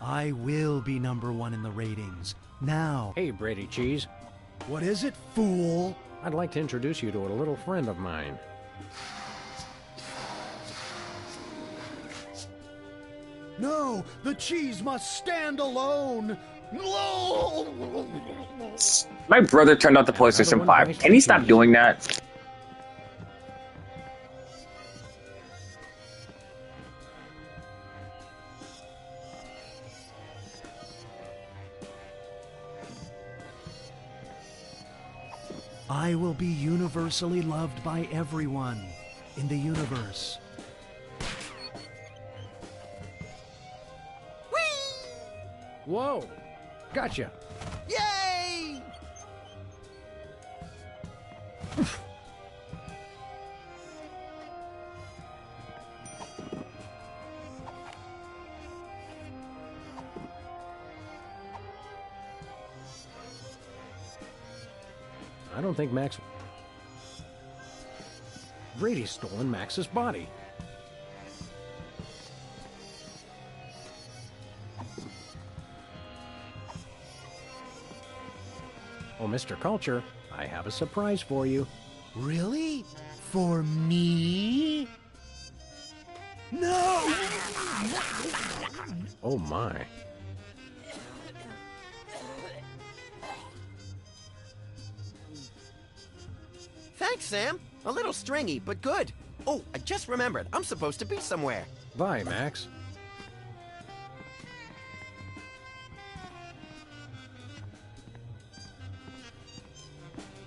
I will be #1 in the ratings. Now. Hey, Brady Cheese. What is it, fool? I'd like to introduce you to a little friend of mine. No, the cheese must stand alone. My brother turned off the PlayStation 5. Can he stop doing that? I will be universally loved by everyone in the universe. Whee! Whoa! Gotcha! Yay! I don't think Max... Brady's stolen Max's body. Oh, Mr. Culture, I have a surprise for you. Really? For me? No! Oh my. Thanks, Sam. A little stringy, but good. Oh, I just remembered. I'm supposed to be somewhere. Bye, Max.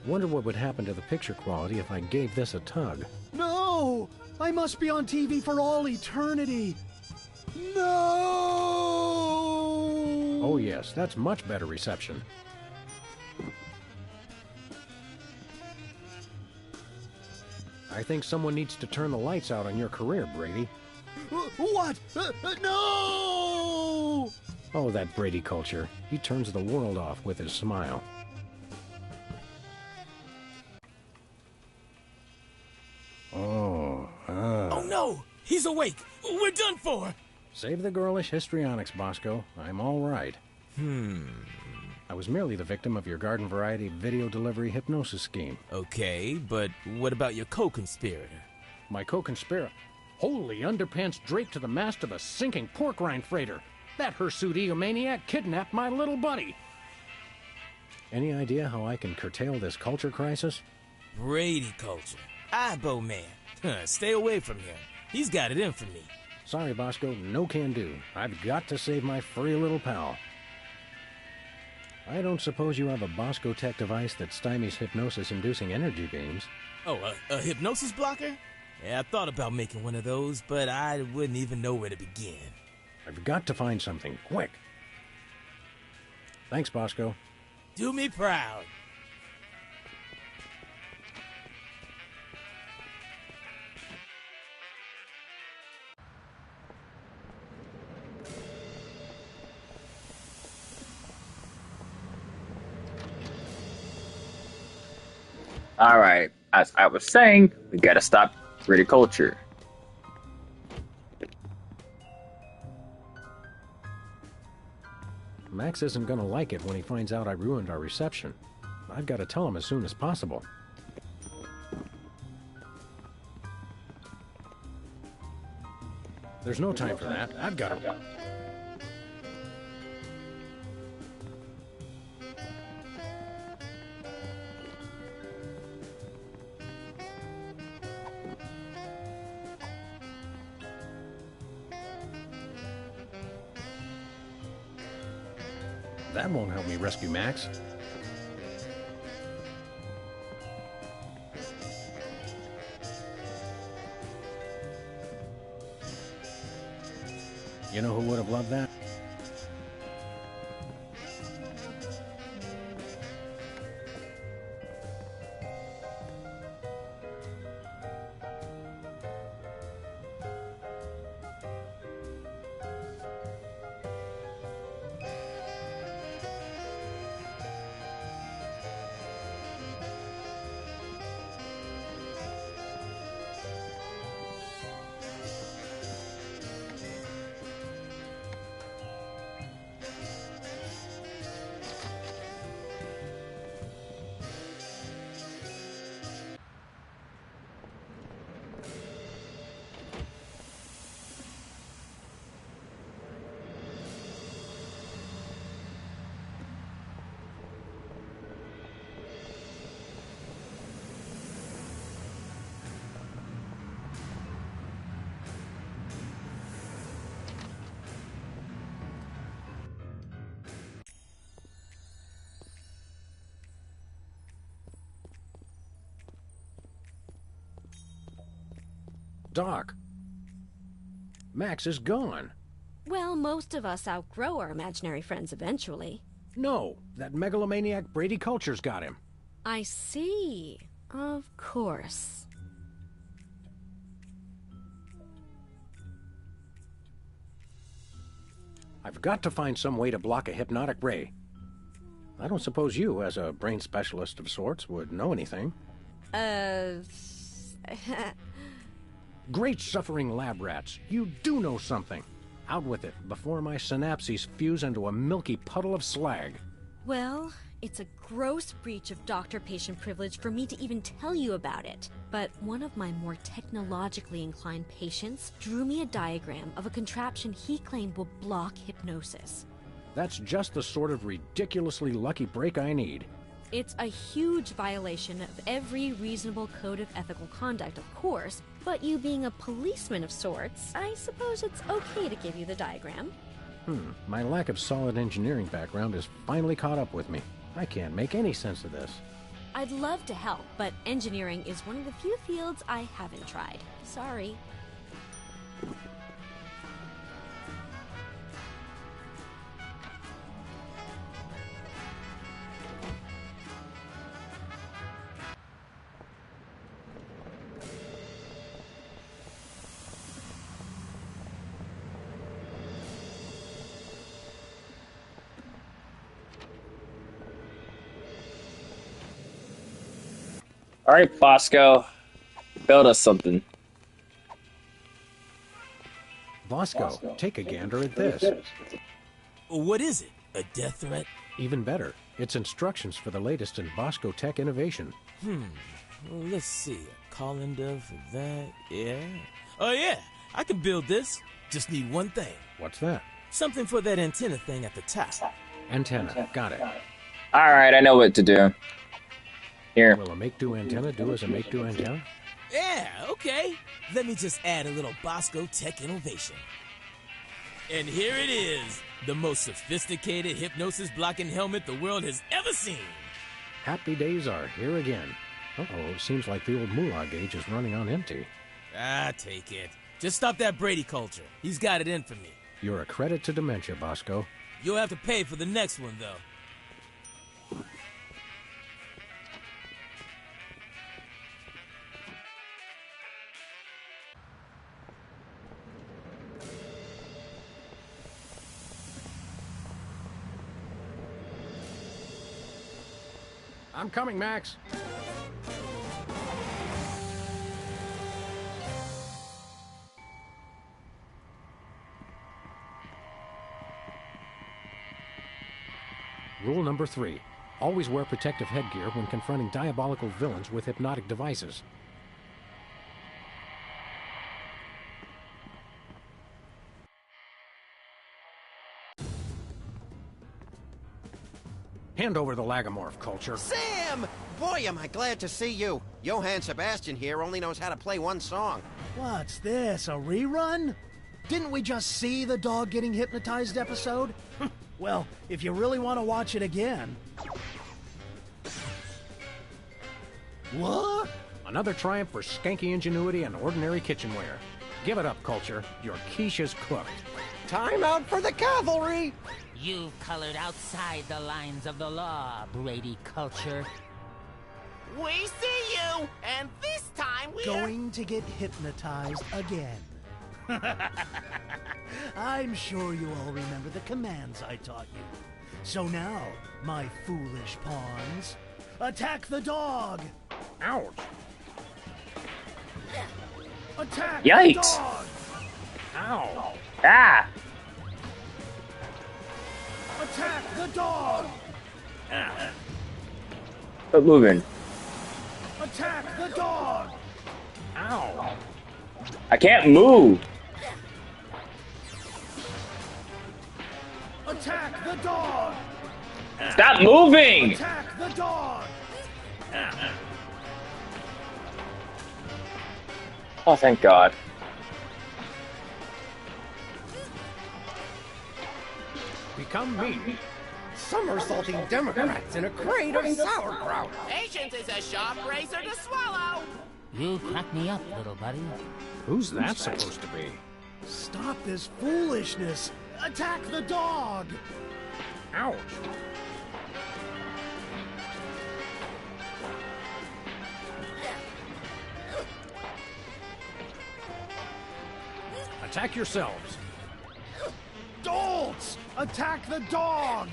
Wonder what would happen to the picture quality if I gave this a tug. No! I must be on TV for all eternity. No! Oh yes, that's much better reception. I think someone needs to turn the lights out on your career, Brady. What? No! Oh, that Brady Culture. He turns the world off with his smile. Oh no! He's awake! We're done for! Save the girlish histrionics, Bosco. I'm all right. I was merely the victim of your garden variety video delivery hypnosis scheme. Okay, but what about your co-conspirator? My co-conspirator? Holy underpants draped to the mast of a sinking pork rind freighter. That hirsute egomaniac kidnapped my little buddy. Any idea how I can curtail this culture crisis? Brady Culture. Eyebow man. Stay away from him. He's got it in for me. Sorry, Bosco, no can do. I've got to save my furry little pal. I don't suppose you have a Bosco Tech device that stymies hypnosis-inducing energy beams. Oh, a hypnosis blocker? Yeah, I thought about making one of those, but I wouldn't even know where to begin. I've got to find something, quick. Thanks, Bosco. Do me proud. Alright, as I was saying, we gotta stop Brady Culture. Max isn't gonna like it when he finds out I ruined our reception. I've got to tell him as soon as possible. There's no time for that. I've got to... That won't help me rescue Max. You know who would have loved that? Doc, Max is gone. Well, most of us outgrow our imaginary friends eventually. No, that megalomaniac Brady Culture's got him. I see. Of course. I've got to find some way to block a hypnotic ray. I don't suppose you, as a brain specialist of sorts, would know anything. Great suffering lab rats, you do know something. Out with it, before my synapses fuse into a milky puddle of slag. Well, it's a gross breach of doctor-patient privilege for me to even tell you about it. But one of my more technologically inclined patients drew me a diagram of a contraption he claimed will block hypnosis. That's just the sort of ridiculously lucky break I need. It's a huge violation of every reasonable code of ethical conduct, of course, but you being a policeman of sorts, I suppose it's okay to give you the diagram. My lack of solid engineering background has finally caught up with me. I can't make any sense of this. I'd love to help, but engineering is one of the few fields I haven't tried. Sorry. All right, Bosco, build us something. Bosco, take a gander at this. What is it? A death threat? Even better, it's instructions for the latest in Bosco tech innovation. Well, let's see. A colander for that, yeah. Oh, yeah, I can build this. Just need one thing. What's that? Something for that antenna thing at the top. Antenna, got it. All right, I know what to do. Here. Will a make-do antenna do as a make-do antenna? Yeah, okay. Let me just add a little Bosco tech innovation. And here it is, the most sophisticated hypnosis-blocking helmet the world has ever seen. Happy days are here again. Uh-oh, it seems like the old moolah gauge is running on empty. Ah, take it. Just stop that Brady culture. He's got it in for me. You're a credit to dementia, Bosco. You'll have to pay for the next one, though. I'm coming, Max. Rule number 3. Always wear protective headgear when confronting diabolical villains with hypnotic devices. Hand over the lagomorph, Culture. Sam! Boy, am I glad to see you. Johann Sebastian here only knows how to play one song. What's this, a rerun? Didn't we just see the dog getting hypnotized episode? Well, if you really want to watch it again... What? Another triumph for skanky ingenuity and ordinary kitchenware. Give it up, Culture. Your quiche is cooked. Time out for the cavalry! You've colored outside the lines of the law, Brady Culture. We see you, and this time we're Going to get hypnotized again. I'm sure you all remember the commands I taught you. So now, my foolish pawns, attack the dog! Ouch! Attack Yikes. the dog! Ow! Ah! Attack the dog! Quit moving. Attack the dog! Ow! I can't move. Attack the dog! Stop moving! Attack the dog! Oh, thank God. Become me. Somersaulting Democrats in a crate of sauerkraut. Patience is a sharp razor to swallow. You crack me up, little buddy. Who's that supposed to be? Stop this foolishness! Attack the dog! Ouch! Attack yourselves! Dolts! Attack the dog!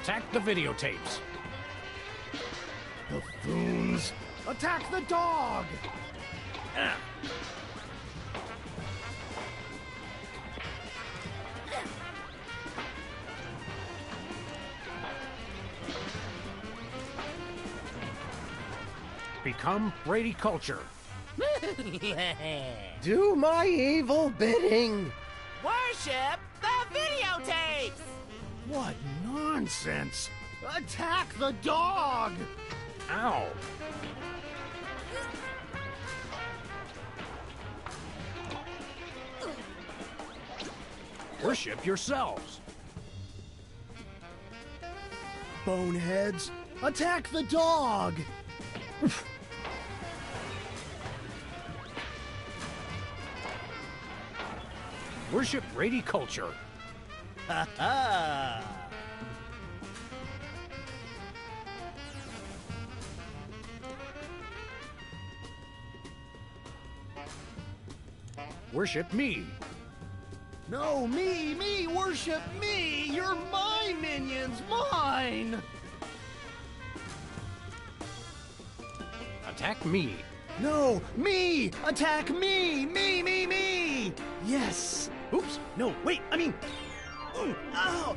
Attack the videotapes! Buffoons! Attack the dog! Ah. Become Brady culture. Do my evil bidding! Worship the videotapes! What nonsense! Attack the dog! Ow! Worship yourselves. Boneheads! Attack the dog! Worship Brady culture. Ha ha! Worship me. No, me! Worship me! You're my minions! Mine! Attack me. No, me! Attack me! Me! Yes! Oops, no, wait, I mean... Ooh, ow!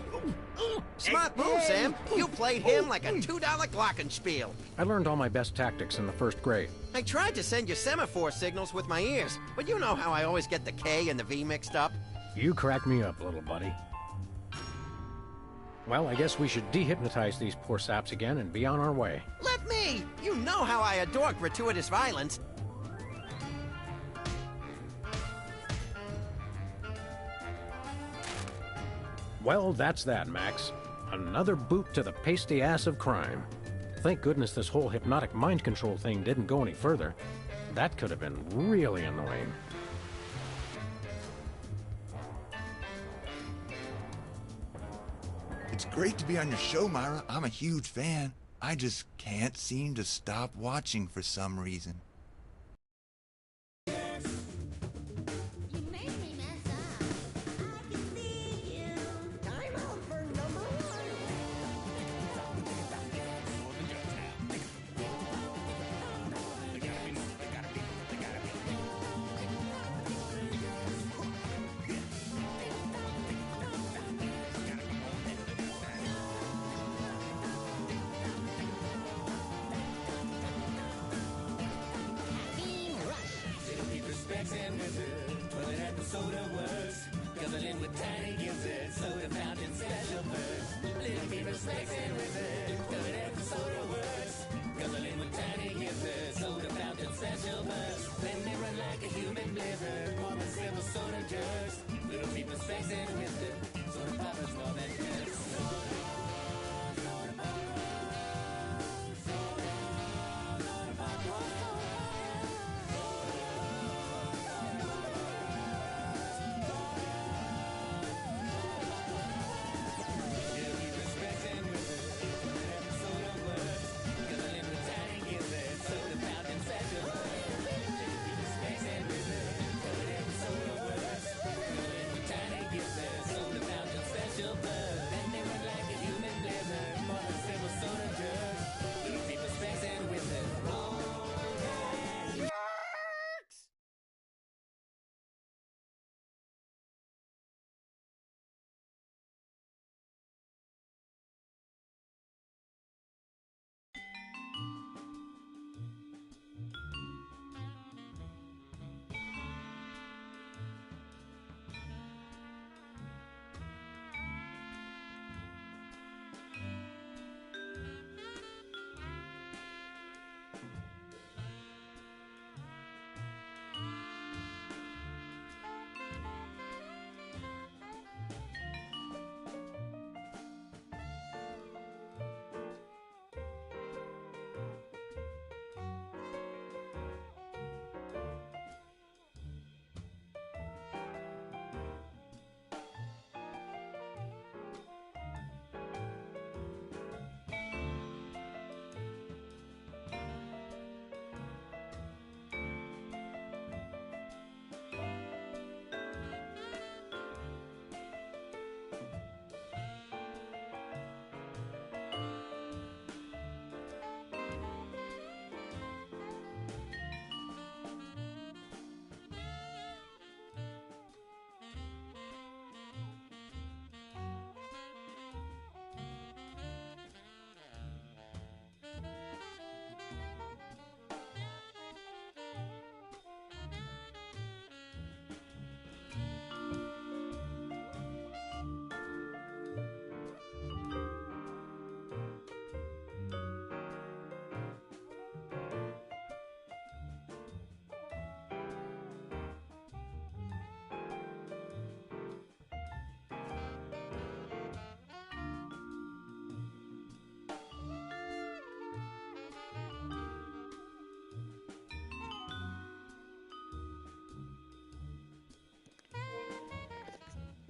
Ooh, Smart move, Sam. You played him like a $2 glockenspiel. I learned all my best tactics in the first grade. I tried to send you semaphore signals with my ears, but you know how I always get the K and the V mixed up. You crack me up, little buddy. Well, I guess we should dehypnotize these poor saps again and be on our way. Let me! You know how I adore gratuitous violence. Well, that's that, Max. Another boot to the pasty ass of crime. Thank goodness this whole hypnotic mind control thing didn't go any further. That could have been really annoying. It's great to be on your show, Myra. I'm a huge fan. I just can't seem to stop watching for some reason.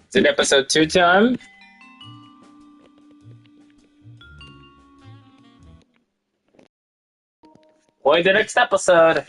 Is it episode 2 time? Play the next episode.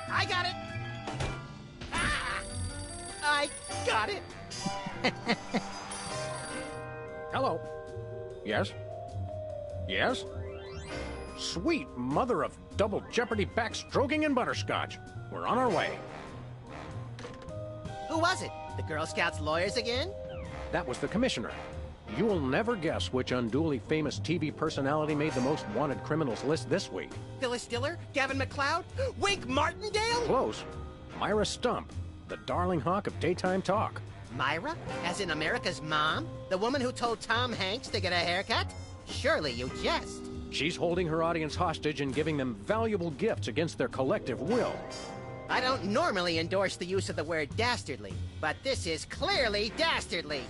I got it! Ah! I got it! Hello. Yes? Yes? Sweet mother of double jeopardy backstroking and butterscotch. We're on our way. Who was it? The Girl Scouts lawyers again? That was the commissioner. You'll never guess which unduly famous TV personality made the most wanted criminals list this week. Phyllis Diller? Gavin McLeod? Wink Martindale? Close. Myra Stump, the darling hawk of daytime talk. Myra? As in America's mom? The woman who told Tom Hanks to get a haircut? Surely you jest. She's holding her audience hostage and giving them valuable gifts against their collective will. I don't normally endorse the use of the word dastardly, but this is clearly dastardly.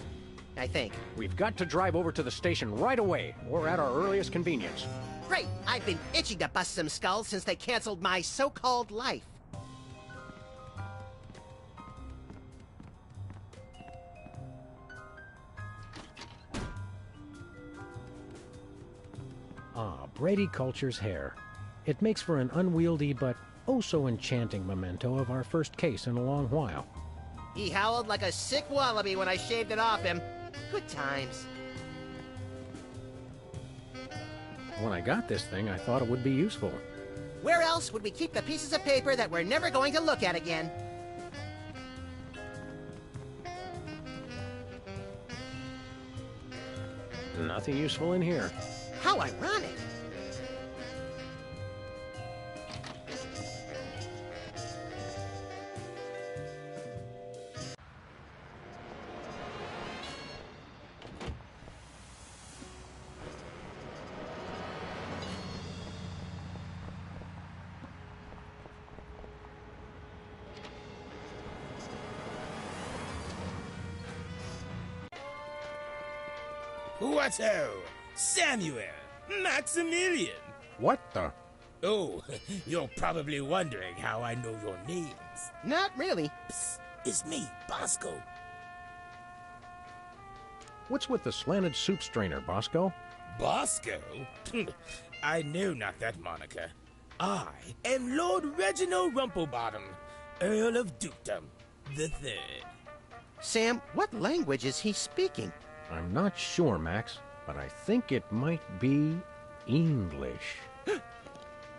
I think. We've got to drive over to the station right away, or at our earliest convenience. Great! I've been itching to bust some skulls since they canceled my so-called life. Ah, Brady Culture's hair. It makes for an unwieldy but oh-so-enchanting memento of our first case in a long while. He howled like a sick wallaby when I shaved it off him. Good times. When I got this thing, I thought it would be useful. Where else would we keep the pieces of paper that we're never going to look at again? Nothing useful in here. How ironic. What-o? Samuel! Maximilian! What the? Oh, you're probably wondering how I know your names. Not really. Psst, it's me, Bosco. What's with the slanted soup strainer, Bosco? Bosco? I know not that moniker. I am Lord Reginald Rumplebottom, Earl of Dukedom the Third. Sam, what language is he speaking? I'm not sure, Max, but I think it might be English.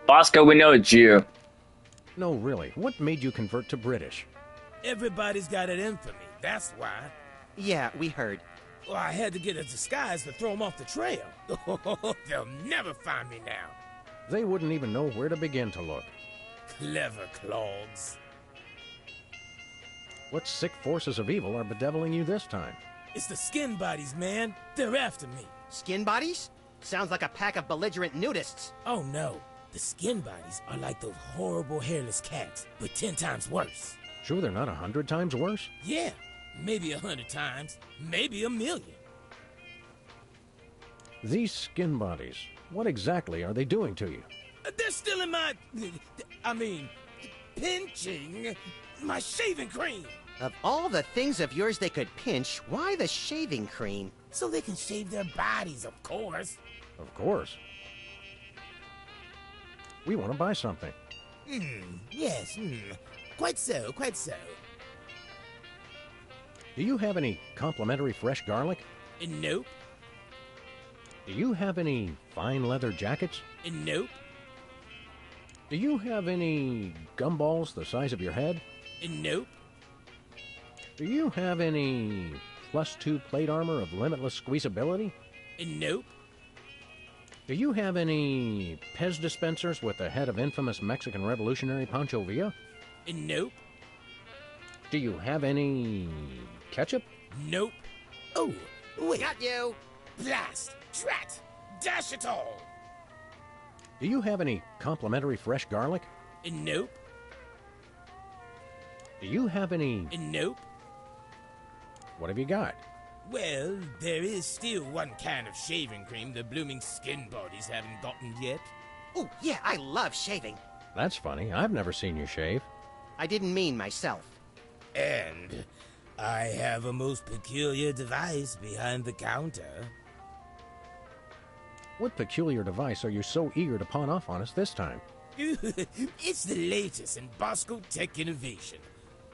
Bosco, we know it's you. No, really. What made you convert to British? Everybody's got it in for me, that's why. Yeah, we heard. Well, I had to get a disguise to throw them off the trail. They'll never find me now. They wouldn't even know where to begin to look. Clever clogs. What sick forces of evil are bedeviling you this time? It's the skin bodies, man. They're after me. Skin bodies? Sounds like a pack of belligerent nudists. Oh, no. The skin bodies are like those horrible hairless cats, but 10 times worse. Sure they're not 100 times worse? Yeah, maybe 100 times, maybe 1,000,000. These skin bodies, what exactly are they doing to you? They're still in my... pinching My shaving cream! Of all the things of yours they could pinch, why the shaving cream? So they can shave their bodies, of course. Of course. We want to buy something. Yes, quite so, quite so. Do you have any complimentary fresh garlic? Nope. Do you have any fine leather jackets? Nope. Do you have any gumballs the size of your head? Nope. Do you have any +2 plate armor of limitless squeezability? Nope. Do you have any Pez dispensers with the head of infamous Mexican revolutionary Pancho Villa? Nope. Do you have any ketchup? Nope. Oh, wait. Got you! Blast! Drat! Dash it all! Do you have any complimentary fresh garlic? Nope. Do you have any... Nope. What have you got? Well, there is still one can of shaving cream the blooming skin bodies haven't gotten yet. Oh, yeah, I love shaving. That's funny. I've never seen you shave. I didn't mean myself. And I have a most peculiar device behind the counter. What peculiar device are you so eager to pawn off on us this time? It's the latest in Bosco tech innovation.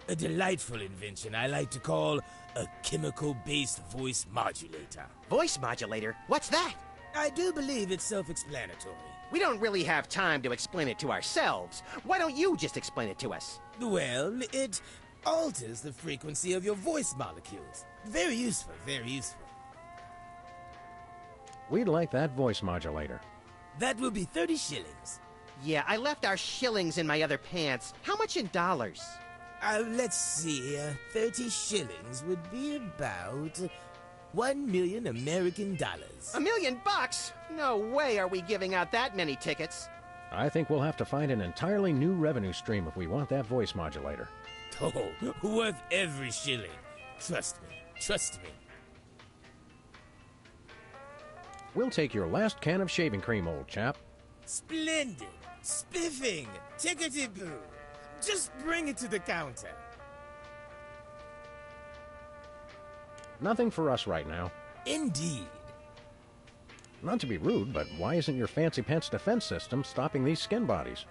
A delightful invention I like to call a chemical-based voice modulator. Voice modulator? What's that? I do believe it's self-explanatory. We don't really have time to explain it to ourselves. Why don't you just explain it to us? Well, it alters the frequency of your voice molecules. Very useful, very useful. We'd like that voice modulator. That will be 30 shillings. Yeah, I left our shillings in my other pants. How much in dollars? Let's see. 30 shillings would be about 1 million American dollars. $1 million? No way are we giving out that many tickets. I think we'll have to find an entirely new revenue stream if we want that voice modulator. Oh, worth every shilling. Trust me. Trust me. We'll take your last can of shaving cream, old chap. Splendid. Spiffing. Tickety-boo. Just bring it to the counter. Nothing for us right now. Indeed. Not to be rude, but why isn't your fancy pants defense system stopping these skin bodies?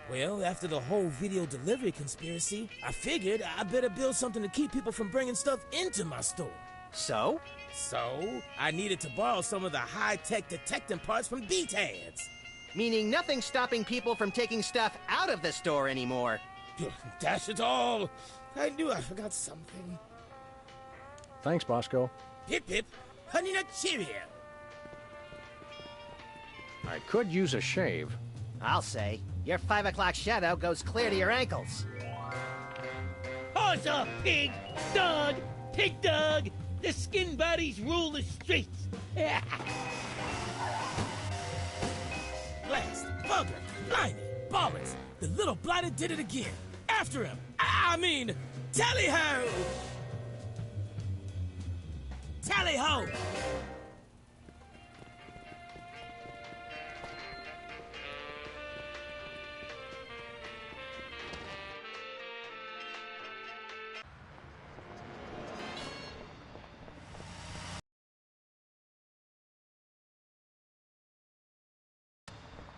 Well, after the whole video delivery conspiracy, I figured I better build something to keep people from bringing stuff into my store. So? So, I needed to borrow some of the high-tech detecting parts from B-Tads. Meaning nothing's stopping people from taking stuff out of the store anymore. Dash it all! I knew I forgot something. Thanks, Bosco. Hip hip, honey nut cheerio. I could use a shave. I'll say. Your 5 o'clock shadow goes clear to your ankles. Horse off, pig! Dog! Pig dog! The skin bodies rule the streets! Blast! Bugger! Blimey! Ballers! The little blighter did it again! After him! I mean, tally-ho! Tally-ho!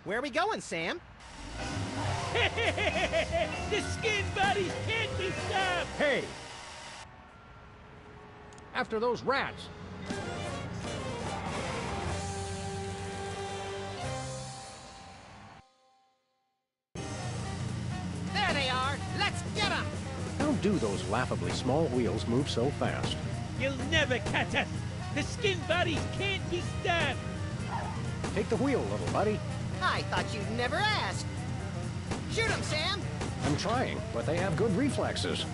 Where are we going, Sam? The skin bodies can't be stopped! Hey! After those rats! There they are! Let's get them! How do those laughably small wheels move so fast? You'll never catch us! The skin bodies can't be stopped! Take the wheel, little buddy. I thought you'd never ask. Shoot them, Sam! I'm trying, but they have good reflexes.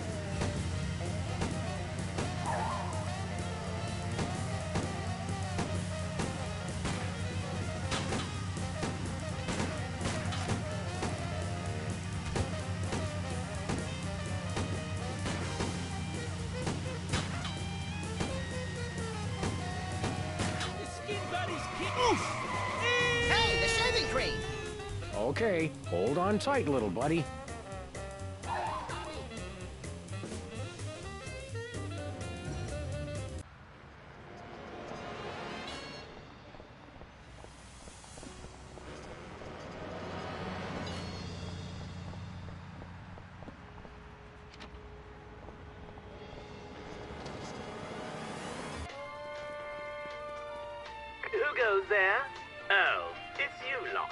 The skin bodies can't... Hey, the shaving cream! Okay, hold on tight, little buddy. goes there? Oh, it's you lot.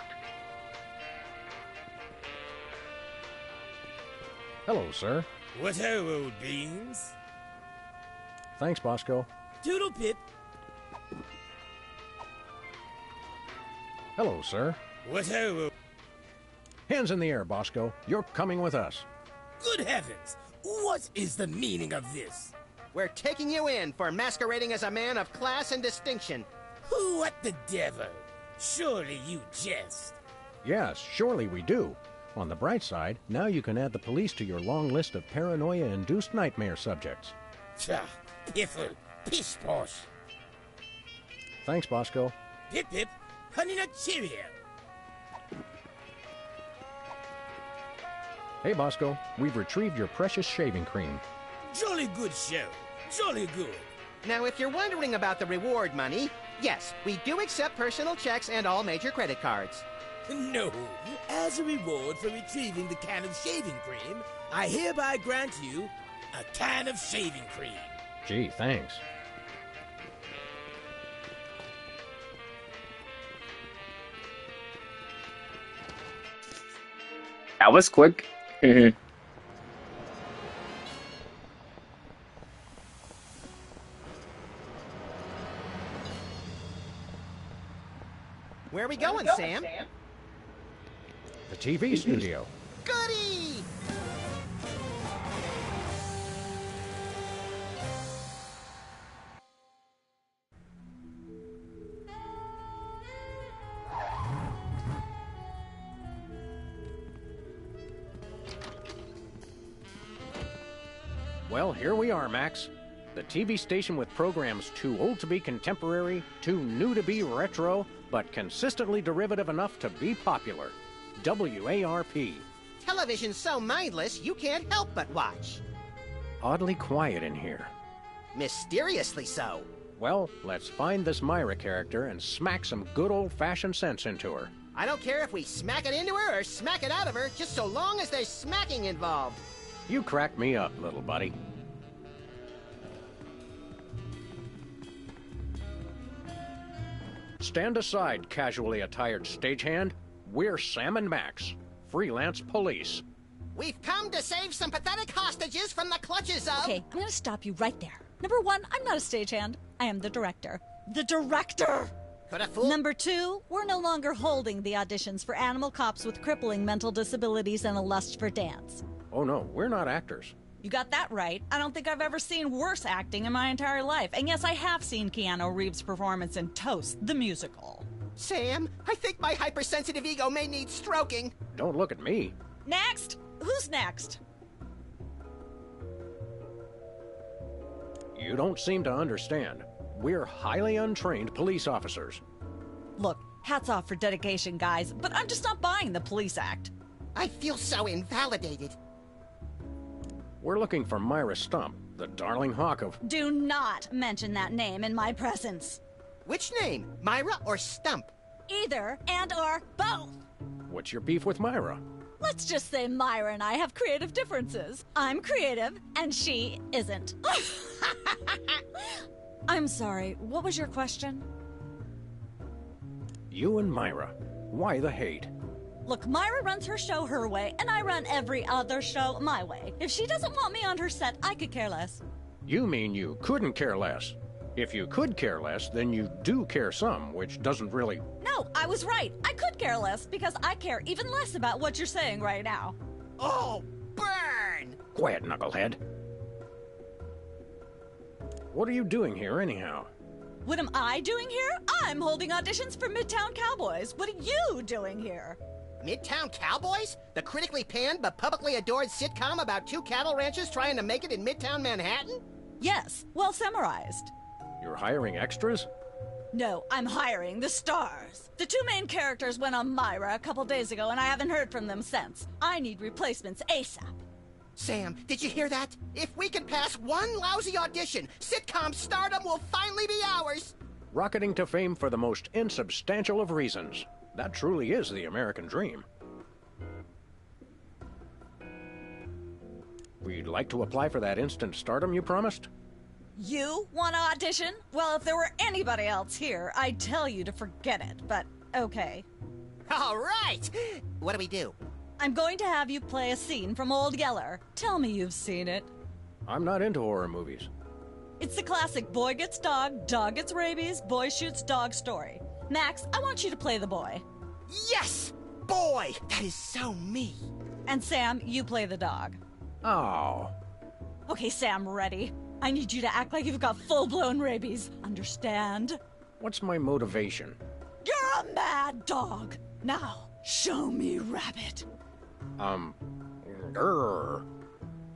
Hello, sir. What ho, old beans? Thanks, Bosco. Doodle pip. Hello, sir. What ho? Hands in the air, Bosco. You're coming with us. Good heavens! What is the meaning of this? We're taking you in for masquerading as a man of class and distinction. What the devil? Surely you jest. Yes, surely we do. On the bright side, now you can add the police to your long list of paranoia-induced nightmare subjects. Tch, piffle, pish posh. Thanks, Bosco. Pip pip, honey nut cheerio. Hey, Bosco, we've retrieved your precious shaving cream. Jolly good show. Jolly good. Now, if you're wondering about the reward money, yes, we do accept personal checks and all major credit cards. No. As a reward for retrieving the can of shaving cream, I hereby grant you a can of shaving cream. Gee, thanks. That was quick. Where are we going, Sam? The TV studio. Goody! Well, here we are, Max. The TV station with programs too old to be contemporary, too new to be retro, but consistently derivative enough to be popular. WARP. Television's so mindless, you can't help but watch. Oddly quiet in here. Mysteriously so. Well, let's find this Myra character and smack some good old-fashioned sense into her. I don't care if we smack it into her or smack it out of her, just so long as there's smacking involved. You crack me up, little buddy. Stand aside, casually attired stagehand. We're Sam and Max, freelance police. We've come to save some pathetic hostages from the clutches of... Okay, I'm gonna stop you right there. Number one, I'm not a stagehand. I am the director. The director! Could have fooled... Number two, we're no longer holding the auditions for animal cops with crippling mental disabilities and a lust for dance. Oh no, we're not actors. You got that right. I don't think I've ever seen worse acting in my entire life. And yes, I have seen Keanu Reeves' performance in Toast, the musical. Sam, I think my hypersensitive ego may need stroking. Don't look at me. Next! Who's next? You don't seem to understand. We're highly untrained police officers. Look, hats off for dedication, guys, but I'm just not buying the police act. I feel so invalidated. We're looking for Myra Stump, the darling hawk of... Do not mention that name in my presence. Which name, Myra or Stump? Either and or both. What's your beef with Myra? Let's just say Myra and I have creative differences. I'm creative, and she isn't. I'm sorry, what was your question? You and Myra. Why the hate? Look, Myra runs her show her way, and I run every other show my way. If she doesn't want me on her set, I could care less. You mean you couldn't care less? If you could care less, then you do care some, which doesn't really... No, I was right. I could care less, because I care even less about what you're saying right now. Oh, burn! Quiet, knucklehead. What are you doing here, anyhow? What am I doing here? I'm holding auditions for Midtown Cowboys. What are you doing here? Midtown Cowboys? The critically panned but publicly adored sitcom about two cattle ranchers trying to make it in Midtown Manhattan? Yes, well summarized. You're hiring extras? No, I'm hiring the stars. The two main characters went on Myra a couple days ago, and I haven't heard from them since. I need replacements ASAP. Sam, did you hear that? If we can pass one lousy audition, sitcom stardom will finally be ours! Rocketing to fame for the most insubstantial of reasons. That truly is the American dream. We'd like to apply for that instant stardom you promised? You want to audition? Well, if there were anybody else here, I'd tell you to forget it, but okay. All right! What do we do? I'm going to have you play a scene from Old Yeller. Tell me you've seen it. I'm not into horror movies. It's the classic boy gets dog gets rabies, boy shoots dog story. Max, I want you to play the boy. Yes! Boy! That is so me. And Sam, you play the dog. Oh. Okay, Sam, ready? I need you to act like you've got full-blown rabies. Understand? What's my motivation? You're a mad dog. Now, show me Rabbit. Grr.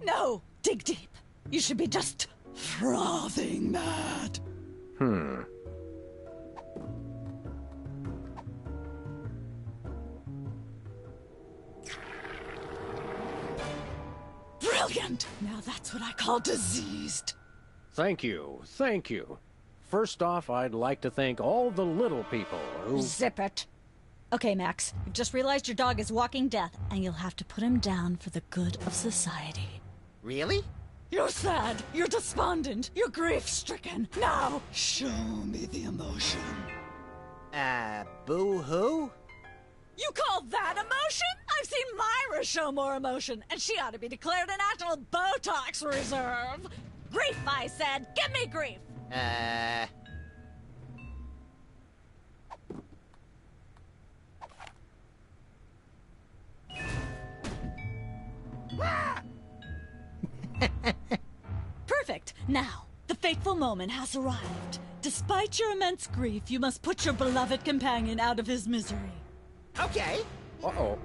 No, dig deep. You should be just frothing mad. Brilliant! Now that's what I call diseased. Thank you, thank you. First off, I'd like to thank all the little people who... Zip it. Okay, Max, you've just realized your dog is walking death, and you'll have to put him down for the good of society. Really? You're sad, you're despondent, you're grief-stricken. Now, show me the emotion. Boo-hoo? You call that emotion? I've seen Myra show more emotion, and she ought to be declared a national Botox reserve. Grief, I said. Give me grief. Perfect. Now, the fateful moment has arrived. Despite your immense grief, you must put your beloved companion out of his misery. Okay. Uh-oh.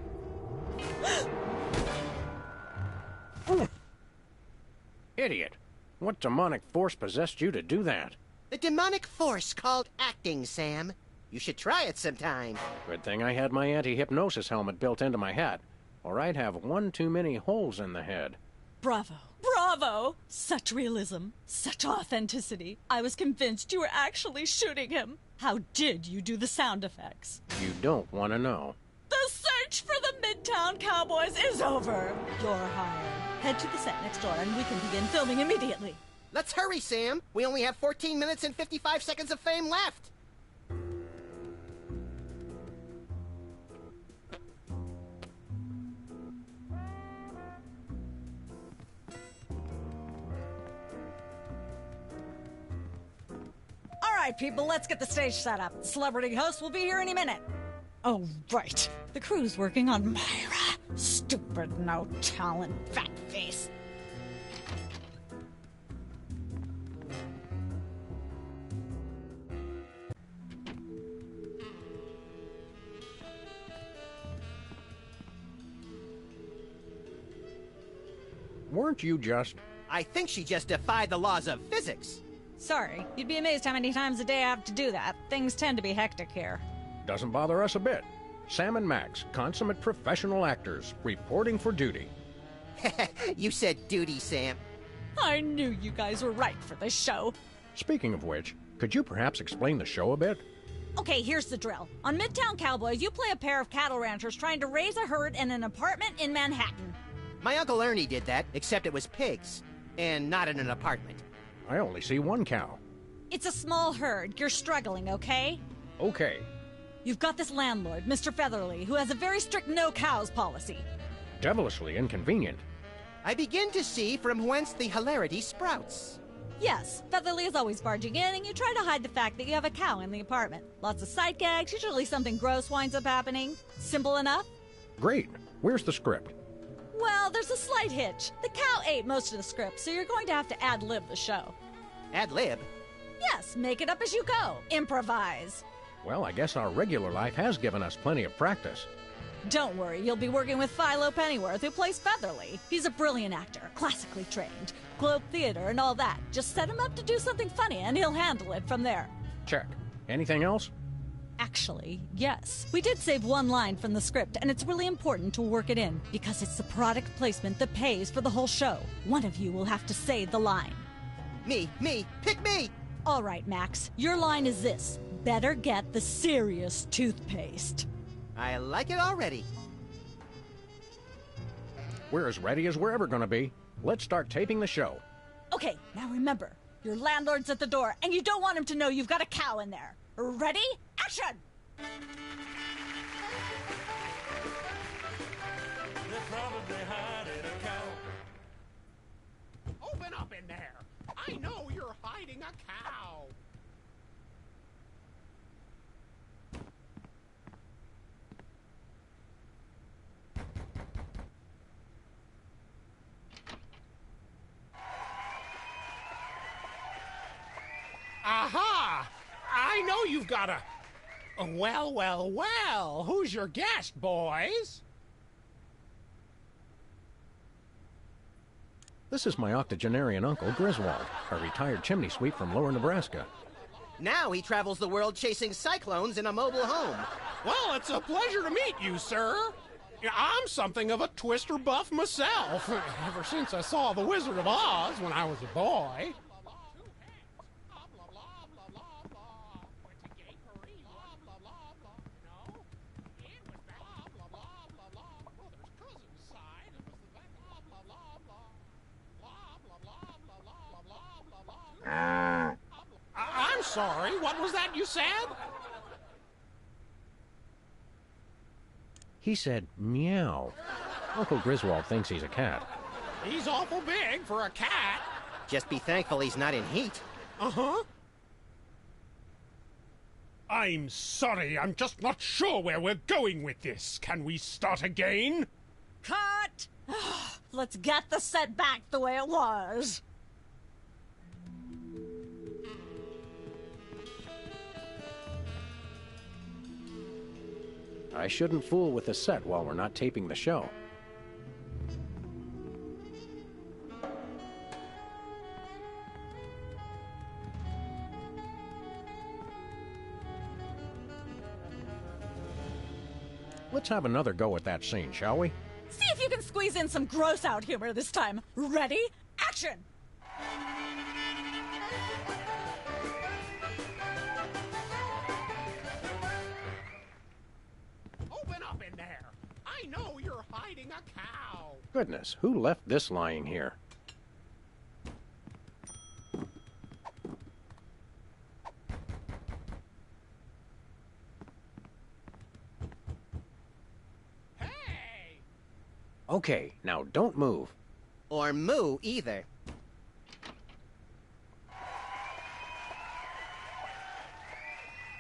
Idiot. What demonic force possessed you to do that? The demonic force called acting, Sam. You should try it sometime. Good thing I had my anti-hypnosis helmet built into my hat, or I'd have one too many holes in the head. Bravo. Bravo! Such realism, such authenticity. I was convinced you were actually shooting him. How did you do the sound effects? You don't want to know. The search for the Midtown Cowboys is over. You're hired. Head to the set next door and we can begin filming immediately. Let's hurry, Sam. We only have 14 minutes and 55 seconds of fame left. All right, people, let's get the stage set up. The celebrity host will be here any minute. Oh, right. The crew's working on Myra. Stupid, no talent, fat face. Weren't you just... I think she just defied the laws of physics. Sorry, you'd be amazed how many times a day I have to do that. Things tend to be hectic here. Doesn't bother us a bit. Sam and Max, consummate professional actors, reporting for duty. You said duty, Sam. I knew you guys were right for this show. Speaking of which, could you perhaps explain the show a bit? Okay, here's the drill. On Midtown Cowboys, you play a pair of cattle ranchers trying to raise a herd in an apartment in Manhattan. My Uncle Ernie did that, except it was pigs. And not in an apartment. I only see one cow. It's a small herd. You're struggling, okay? Okay. You've got this landlord, Mr. Featherly, who has a very strict no cows policy. Devilishly inconvenient. I begin to see from whence the hilarity sprouts. Yes, Featherly is always barging in, and you try to hide the fact that you have a cow in the apartment. Lots of sight gags, usually something gross winds up happening. Simple enough? Great. Where's the script? Well, there's a slight hitch. The cow ate most of the script, so you're going to have to ad-lib the show. Ad-lib? Yes, make it up as you go. Improvise. Well, I guess our regular life has given us plenty of practice. Don't worry, you'll be working with Philo Pennyworth, who plays Featherly. He's a brilliant actor, classically trained, Globe Theater and all that. Just set him up to do something funny, and he'll handle it from there. Check. Anything else? Actually, yes. We did save one line from the script, and it's really important to work it in, because it's the product placement that pays for the whole show. One of you will have to say the line. Me, pick me! All right, Max, your line is this. Better get the serious toothpaste. I like it already. We're as ready as we're ever gonna be. Let's start taping the show. Okay, now remember, Your landlord's at the door, and you don't want him to know you've got a cow in there. Ready? Action! They're probably hiding a cow. Open up in there! I know you're hiding a cow! Aha! I know you've got a... Well, well, well, who's your guest, boys? This is my octogenarian uncle, Griswold, a retired chimney sweep from lower Nebraska. Now he travels the world chasing cyclones in a mobile home. Well, it's a pleasure to meet you, sir. I'm something of a twister buff myself, ever since I saw The Wizard of Oz when I was a boy. I'm sorry, what was that you said? He said, meow. Uncle Griswold thinks he's a cat. He's awful big for a cat. Just be thankful he's not in heat. Uh-huh. I'm sorry, I'm just not sure where we're going with this. Can we start again? Cut! Let's get the set back the way it was. I shouldn't fool with the set while we're not taping the show. Let's have another go at that scene, shall we? See if you can squeeze in some gross-out humor this time. Ready? Action! Open up in there. I know you're hiding a cow. Goodness, who left this lying here? Hey! Okay, now don't move. Or moo either.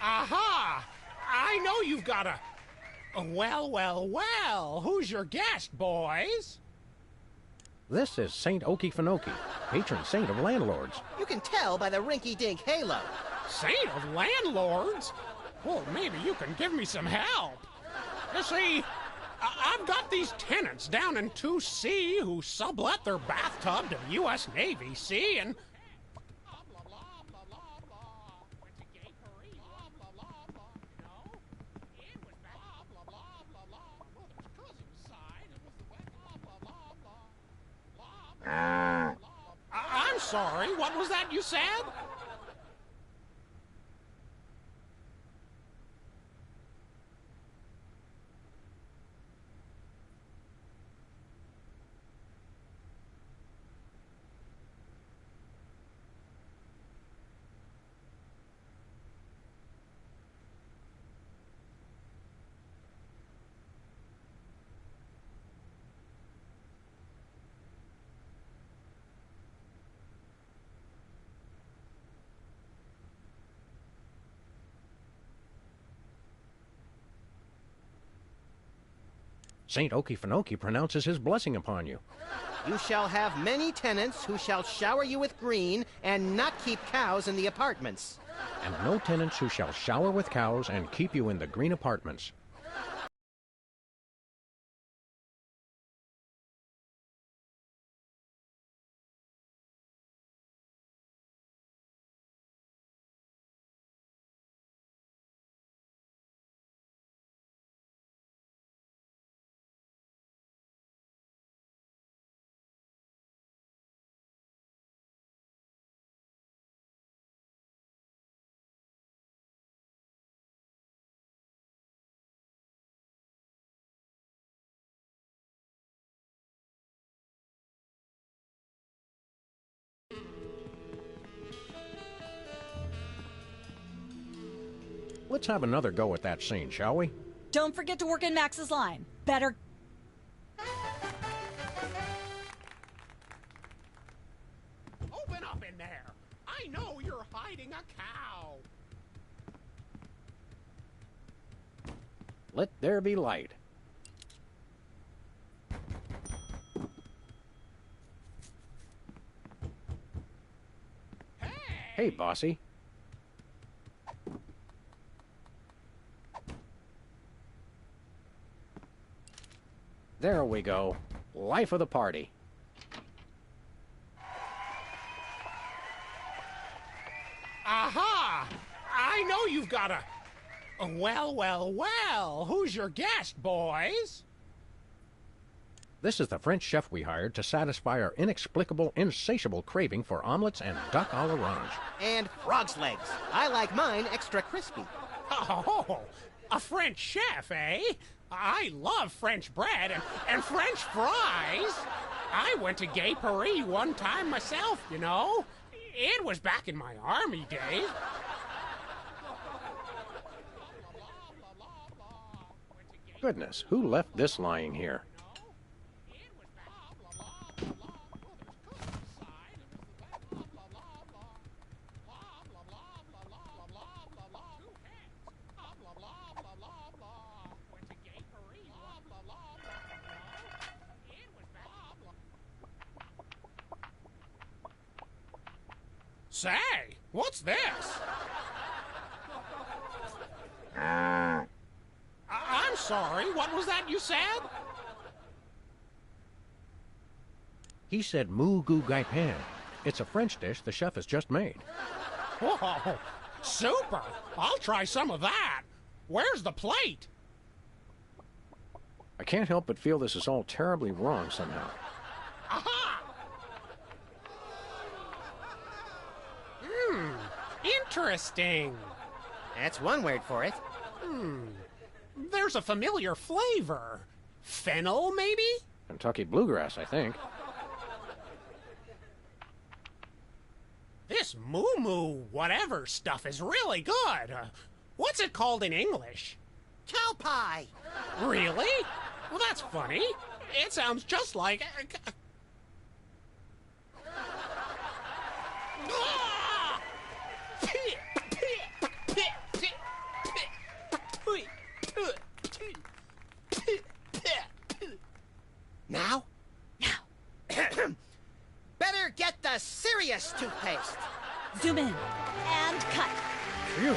Aha! I know you've got a... Well, well, well, who's your guest, boys? This is Saint Okefenokee, patron saint of landlords. You can tell by the rinky-dink halo. Saint of landlords? Well, maybe you can give me some help. You see, I've got these tenants down in 2C who sublet their bathtub to the U.S. Navy, see, and... I'm sorry, what was that you said? Saint Okefenokee pronounces his blessing upon you. You shall have many tenants who shall shower you with green and not keep cows in the apartments. And no tenants who shall shower with cows and keep you in the green apartments. Let's have another go at that scene, shall we? Don't forget to work in Max's line. Better. Open up in there. I know you're hiding a cow. Let there be light. Hey, bossy. There we go. Life of the party. Aha! I know you've got a... Well, who's your guest, boys? This is the French chef we hired to satisfy our inexplicable, insatiable craving for omelets and duck à l'orange. And frog's legs. I like mine extra crispy. Oh, a French chef, eh? I love French bread and French fries. I went to Gay Paris one time myself, you know. It was back in my army days. Goodness, who left this lying here? Say, what's this? I'm sorry, what was that you said? He said moo goo gai pan. It's a French dish the chef has just made. Whoa, super! I'll try some of that. Where's the plate? I can't help but feel this is all terribly wrong somehow. Aha! Interesting. That's one word for it. There's a familiar flavor. Fennel, maybe? Kentucky bluegrass, I think. This moo-moo whatever stuff is really good. What's it called in English? Cow pie. Really? Well, that's funny. It sounds just like... Now? Better get the serious toothpaste. Zoom in and cut. Phew.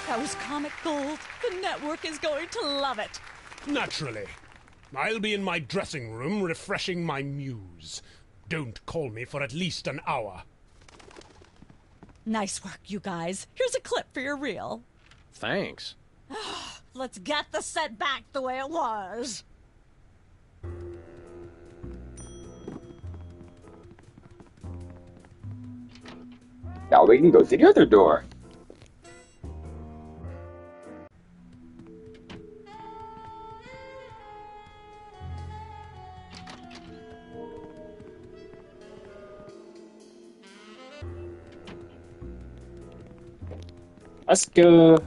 That was comic gold. The network is going to love it. Naturally. I'll be in my dressing room refreshing my muse. Don't call me for at least an hour. Nice work, you guys. Here's a clip for your reel. Thanks. Let's get the set back the way it was. Now we can go to the other door. Let's go.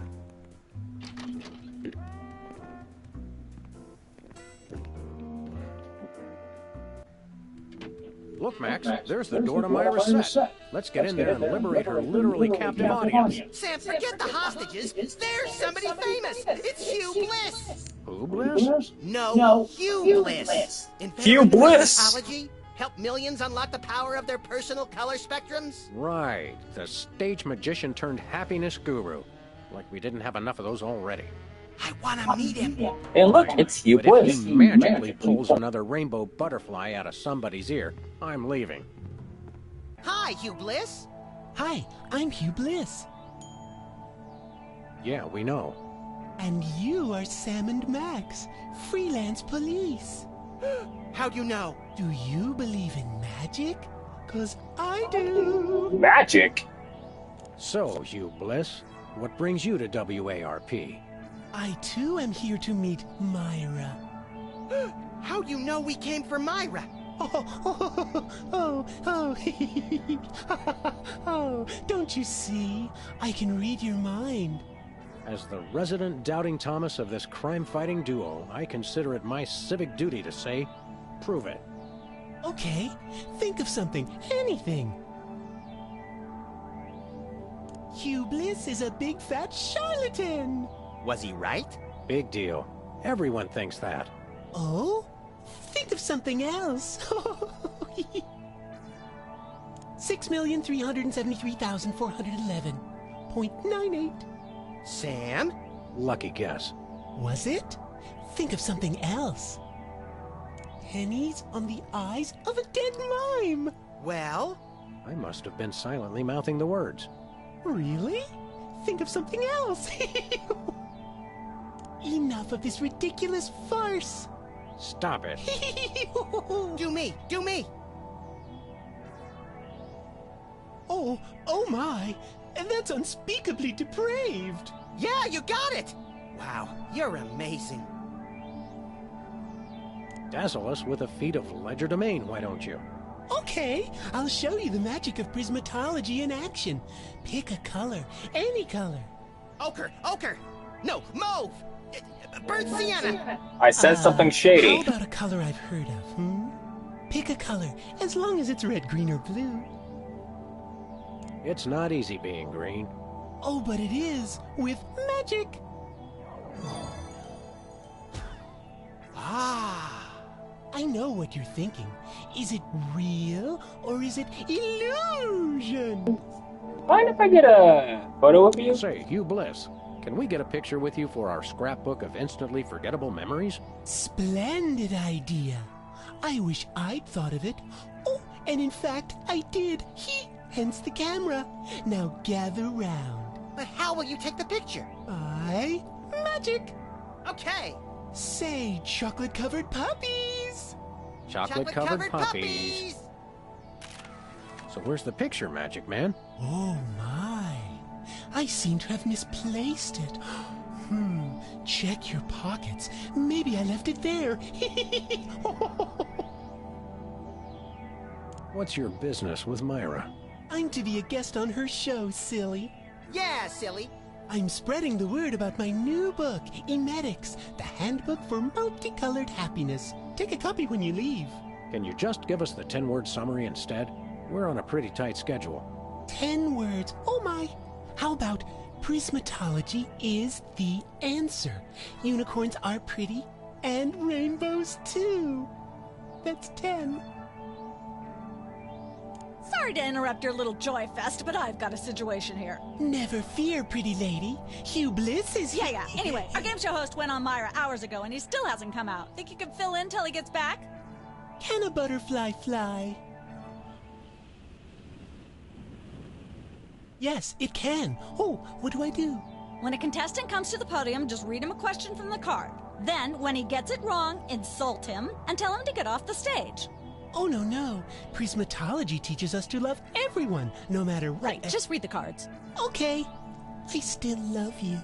Look, Max, there's the door to Myra's set. Let's get in there and liberate her literally captive audience. Sam, forget the hostages. There's somebody famous. It's Hugh Bliss. Who, Bliss? No, Hugh Bliss. Hugh Bliss. Psychology? Help millions unlock the power of their personal color spectrums? Right. The stage magician turned happiness guru. Like we didn't have enough of those already. I want to meet him. And look, it's Hugh But Bliss. if he magically pulls another rainbow butterfly out of somebody's ear, I'm leaving. Hi, Hugh Bliss. Hi, I'm Hugh Bliss. Yeah, we know. And you are Sam and Max, freelance police. How'd you know? Do you believe in magic? 'Cause I do. Magic? So, Hugh Bliss, what brings you to WARP? I too am here to meet Myra. How'd you know we came for Myra? Oh, don't you see? I can read your mind. As the resident doubting Thomas of this crime-fighting duo, I consider it my civic duty to say, prove it. Okay, think of something, anything. Hugh Bliss is a big fat charlatan. Was he right? Big deal. Everyone thinks that. Oh? Think of something else. 6,373,411.98. Sam? Lucky guess. Was it? Think of something else. Pennies on the eyes of a dead mime. Well? I must have been silently mouthing the words. Really? Think of something else. Enough of this ridiculous farce. Stop it. Do me! Do me! Oh my! That's unspeakably depraved! Yeah, you got it! Wow, you're amazing. Dazzle us with a feat of legerdemain, why don't you? Okay, I'll show you the magic of prismatology in action. Pick a color, any color. Ochre! Ochre! No, mauve! Burnt sienna! I said something shady. How about a color I've heard of, Pick a color, as long as it's red, green, or blue. It's not easy being green. Oh, but it is, with magic! I know what you're thinking. Is it real, or is it illusion? Mind if I get a photo of you? Say, Hugh Bliss, can we get a picture with you for our scrapbook of instantly forgettable memories? Splendid idea. I wish I'd thought of it. Oh, and in fact, I did. Hence the camera. Now gather round. But how will you take the picture? By magic. Okay. Say, chocolate-covered puppies. Chocolate-covered puppies. So where's the picture, Magic Man? Oh, my. I seem to have misplaced it. Check your pockets. Maybe I left it there. What's your business with Myra? I'm to be a guest on her show, silly. Yeah, silly. I'm spreading the word about my new book, Emetics, the Handbook for Multicolored Happiness. Take a copy when you leave. Can you just give us the 10-word summary instead? We're on a pretty tight schedule. 10 words. Oh my. How about prismatology is the answer. Unicorns are pretty, and rainbows too. That's 10. Sorry to interrupt your little joy fest, but I've got a situation here. Never fear, pretty lady. Hugh Bliss is here. Yeah. Anyway, our game show host went on Myra hours ago, and he still hasn't come out. Think you can fill in till he gets back? Can a butterfly fly? Yes, it can. Oh, what do I do? When a contestant comes to the podium, just read him a question from the card. Then, when he gets it wrong, insult him and tell him to get off the stage. Oh, no. Prismatology teaches us to love everyone, no matter what. Right, just read the cards. Okay. I still love you.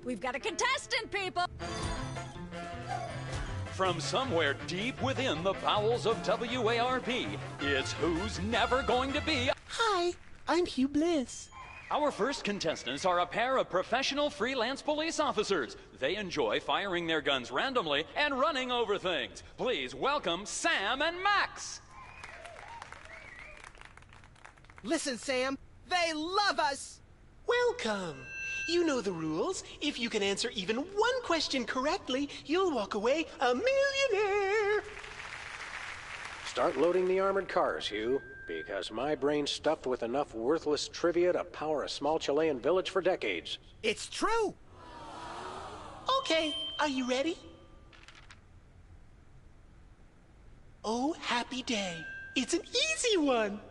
We've got a contestant, people! From somewhere deep within the bowels of WARP, it's Who's Never Going to Be. Hi, I'm Hugh Bliss. Our first contestants are a pair of professional freelance police officers. They enjoy firing their guns randomly and running over things. Please welcome Sam and Max. Listen, Sam, they love us! Welcome. You know the rules. If you can answer even one question correctly, you'll walk away a millionaire. Start loading the armored cars, Hugh, because my brain's stuffed with enough worthless trivia to power a small Chilean village for decades. It's true! Okay, are you ready? Oh, happy day. It's an easy one.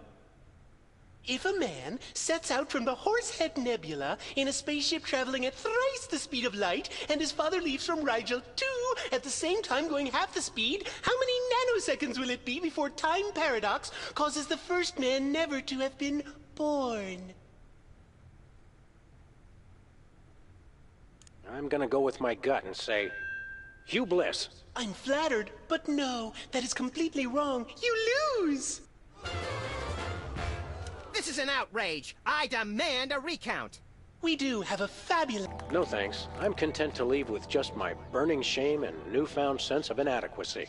If a man sets out from the Horsehead Nebula in a spaceship traveling at thrice the speed of light, and his father leaves from Rigel too, at the same time going half the speed, how many nanoseconds will it be before time paradox causes the first man never to have been born? I'm gonna go with my gut and say Hugh Bliss. I'm flattered, but no, that is completely wrong. You lose! This is an outrage. I demand a recount. We do have a fabulous... No thanks. I'm content to leave with just my burning shame and newfound sense of inadequacy.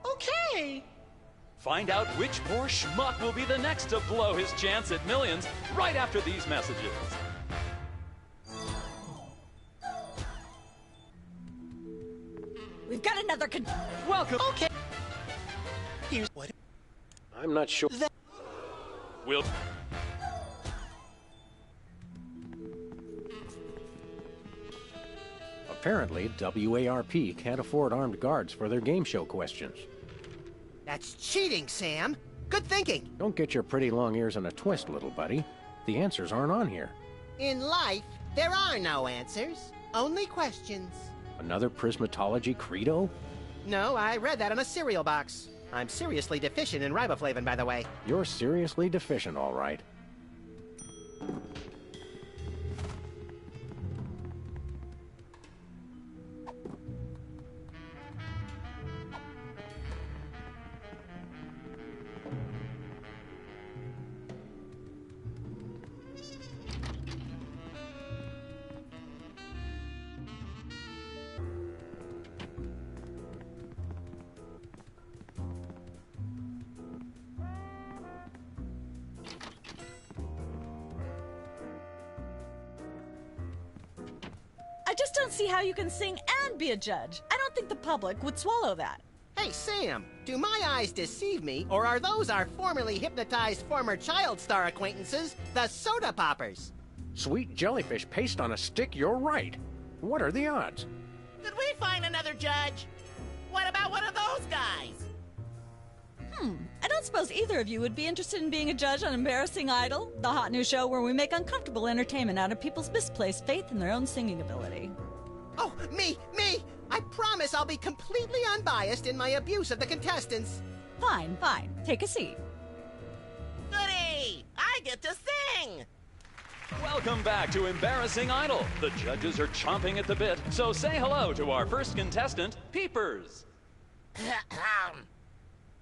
Okay! Find out which poor schmuck will be the next to blow his chance at millions right after these messages. We've got another Welcome. Okay. Here's what... I'm not sure. We'll... Apparently, WARP can't afford armed guards for their game show questions. That's cheating, Sam. Good thinking. Don't get your pretty long ears in a twist, little buddy. The answers aren't on here. In life, there are no answers, only questions. Another prismatology credo? No, I read that on a cereal box. I'm seriously deficient in riboflavin, by the way. You're seriously deficient, all right. I just don't see how you can sing and be a judge. I don't think the public would swallow that. Hey, Sam, do my eyes deceive me, or are those our formerly hypnotized former child star acquaintances, the Soda Poppers? Sweet jellyfish paste on a stick, you're right. What are the odds? Could we find another judge? What about one of those guys? I don't suppose either of you would be interested in being a judge on Embarrassing Idol, the hot new show where we make uncomfortable entertainment out of people's misplaced faith in their own singing ability. Oh, me! I promise I'll be completely unbiased in my abuse of the contestants. Fine. Take a seat. Goody! I get to sing! Welcome back to Embarrassing Idol. The judges are chomping at the bit, so say hello to our first contestant, Peepers.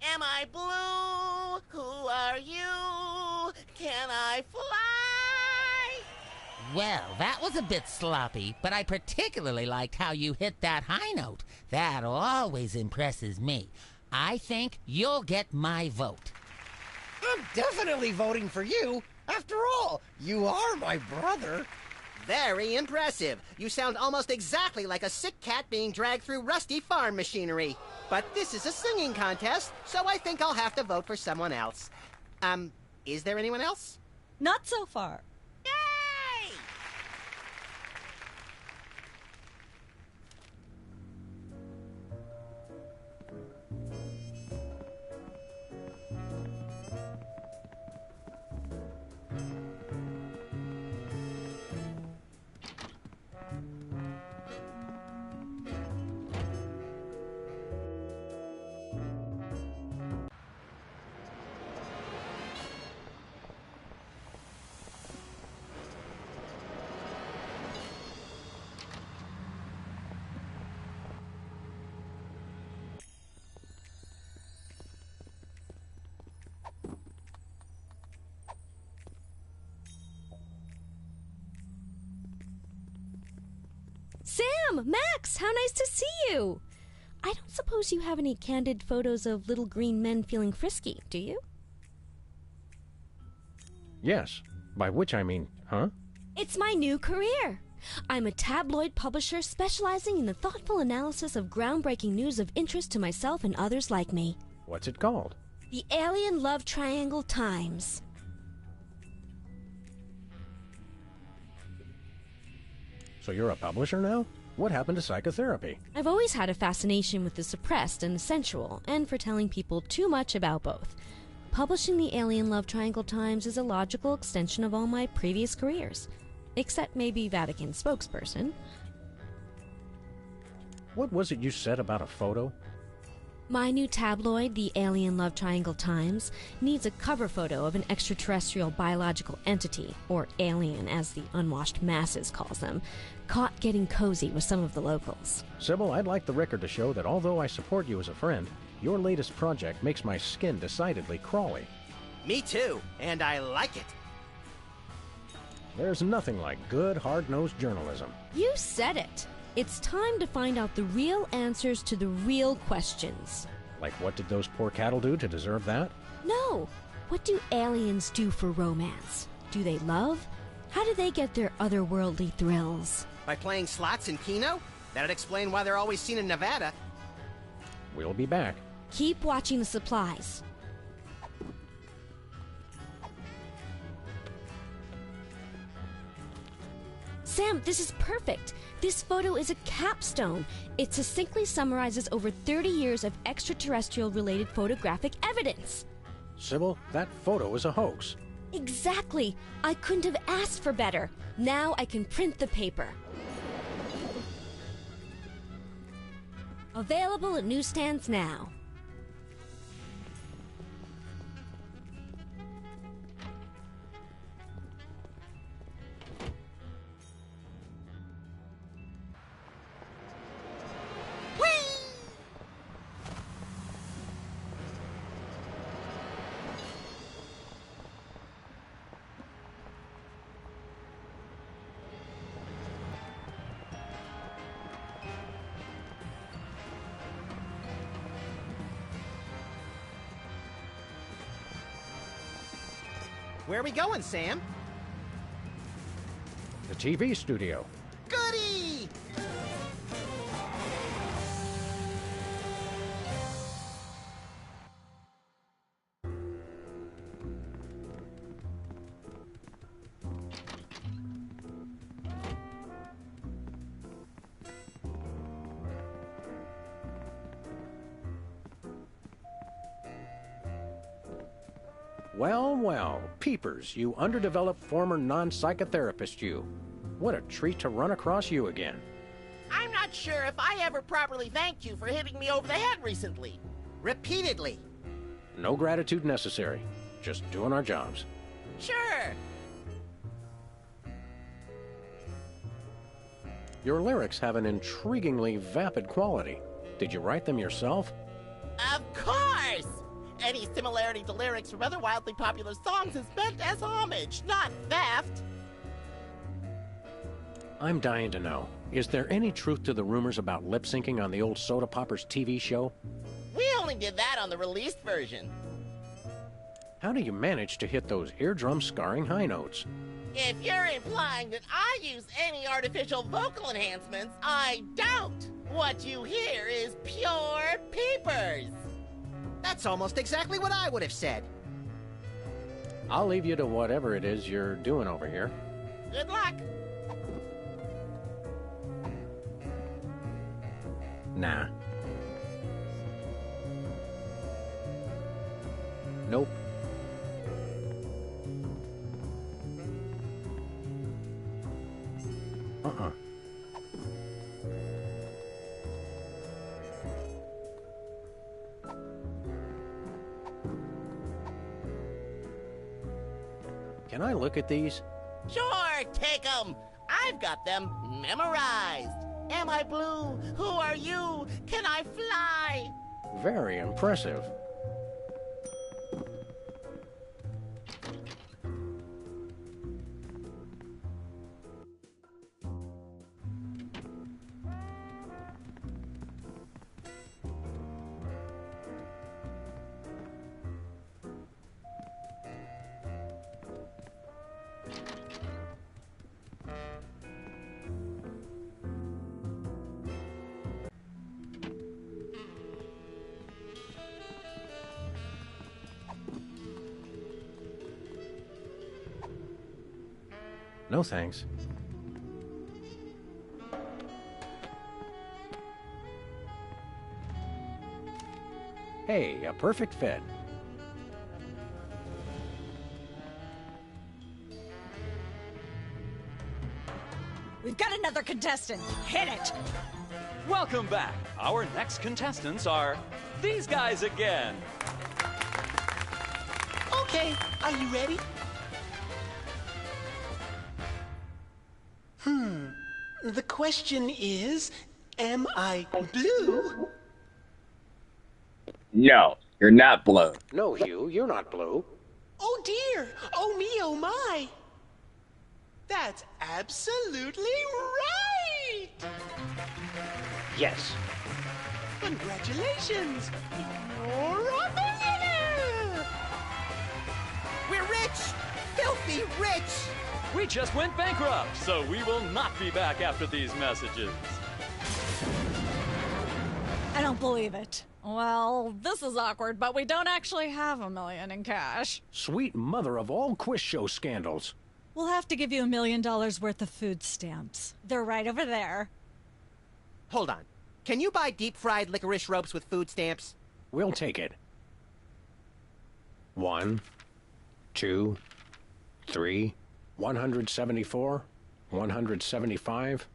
Am I blue? Who are you? Can I fly? Well, that was a bit sloppy, but I particularly liked how you hit that high note. That always impresses me. I think you'll get my vote. I'm definitely voting for you. After all, you are my brother. Very impressive. You sound almost exactly like a sick cat being dragged through rusty farm machinery. But this is a singing contest, so I think I'll have to vote for someone else. Is there anyone else? Not so far. Yay! Sam! Max! How nice to see you! I don't suppose you have any candid photos of little green men feeling frisky, do you? Yes. By which I mean, huh? It's my new career. I'm a tabloid publisher specializing in the thoughtful analysis of groundbreaking news of interest to myself and others like me. What's it called? The Alien Love Triangle Times. So you're a publisher now? What happened to psychotherapy? I've always had a fascination with the suppressed and the sensual, and for telling people too much about both. Publishing the Alien Love Triangle Times is a logical extension of all my previous careers. Except maybe Vatican spokesperson. What was it you said about a photo? My new tabloid, the Alien Love Triangle Times, needs a cover photo of an extraterrestrial biological entity, or alien as the unwashed masses calls them, caught getting cozy with some of the locals. Sybil, I'd like the record to show that although I support you as a friend, your latest project makes my skin decidedly crawly. Me too, and I like it. There's nothing like good, hard-nosed journalism. You said it. It's time to find out the real answers to the real questions. Like, what did those poor cattle do to deserve that? No. What do aliens do for romance? Do they love? How do they get their otherworldly thrills? By playing slots in Keno? That'd explain why they're always seen in Nevada. We'll be back. Keep watching the supplies. Sam, this is perfect. This photo is a capstone. It succinctly summarizes over 30 years of extraterrestrial-related photographic evidence. Sybil, that photo is a hoax. Exactly. I couldn't have asked for better. Now I can print the paper. Available at newsstands now. Where are we going, Sam? The TV studio. Goody! Well, well, peepers, you underdeveloped former non-psychotherapist you. What a treat to run across you again. I'm not sure if I ever properly thanked you for hitting me over the head recently. Repeatedly. No gratitude necessary. Just doing our jobs. Sure. Your lyrics have an intriguingly vapid quality. Did you write them yourself? Of course! Any similarity to lyrics from other wildly popular songs is meant as homage, not theft. I'm dying to know. Is there any truth to the rumors about lip-syncing on the old Soda Poppers TV show? We only did that on the released version. How do you manage to hit those eardrum-scarring high notes? If you're implying that I use any artificial vocal enhancements, I don't. What you hear is pure peepers. That's almost exactly what I would have said. I'll leave you to whatever it is you're doing over here. Good luck. Nah. Nope. Uh-uh. Can I look at these? Sure, take 'em. I've got them memorized. Am I blue? Who are you? Can I fly? Very impressive. No thanks. Hey, a perfect fit. We've got another contestant. Hit it! Welcome back. Our next contestants are these guys again. Okay, are you ready? The question is, am I blue? No, you're not blue. No, Hugh, you're not blue. Oh dear! Oh me, oh my! That's absolutely right! Yes. Congratulations! You're a millionaire! We're rich! Filthy rich! We just went bankrupt, so we will not be back after these messages. I don't believe it. Well, this is awkward, but we don't actually have $1 million in cash. Sweet mother of all quiz show scandals. We'll have to give you $1 million worth of food stamps. They're right over there. Hold on. Can you buy deep-fried licorice ropes with food stamps? We'll take it. 1, 2, 3, 174, 175,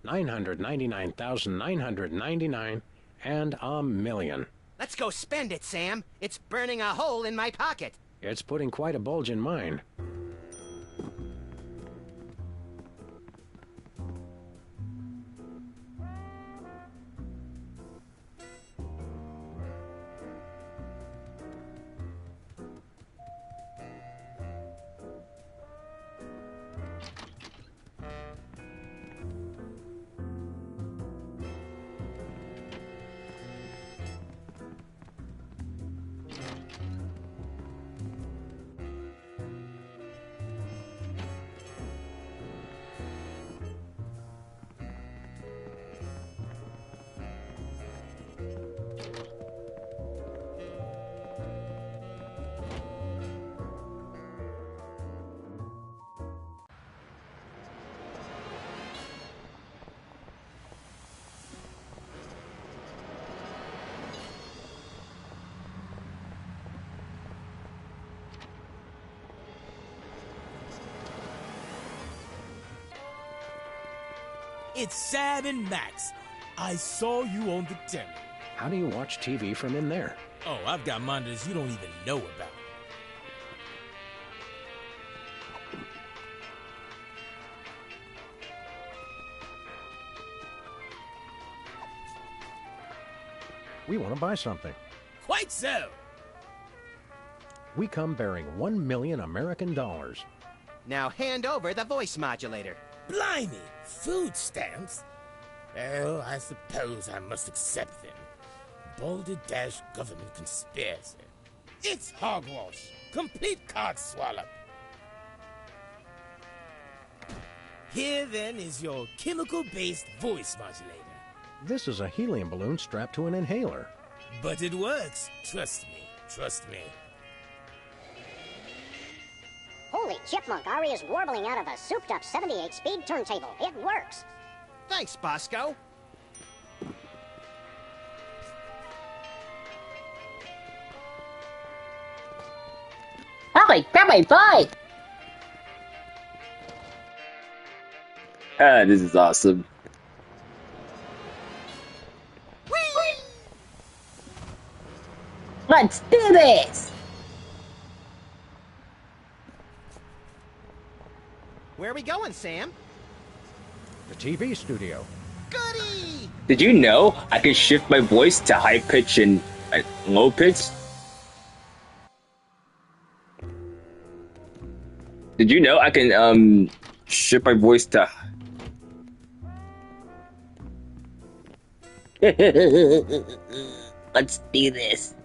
999,999, and $1 million. Let's go spend it, Sam. It's burning a hole in my pocket. It's putting quite a bulge in mine. It's Sam and Max. I saw you on the telly. How do you watch TV from in there? Oh, I've got monitors you don't even know about. We want to buy something. Quite so. We come bearing $1 million American dollars. Now hand over the voice modulator. Blimey, food stamps? Well, I suppose I must accept them. Balderdash government conspiracy. It's hogwash. Complete codswallop. Here then is your chemical-based voice modulator. This is a helium balloon strapped to an inhaler. But it works. Trust me. Trust me. Holy chipmunk, Ari is warbling out of a souped-up 78-speed turntable. It works. Thanks, Bosco. Holy crumbly boy! This is awesome. Let's do this! Where are we going, Sam? The TV studio. Goody! Did you know I can shift my voice to high pitch and low pitch? Did you know I can shift my voice to Let's do this.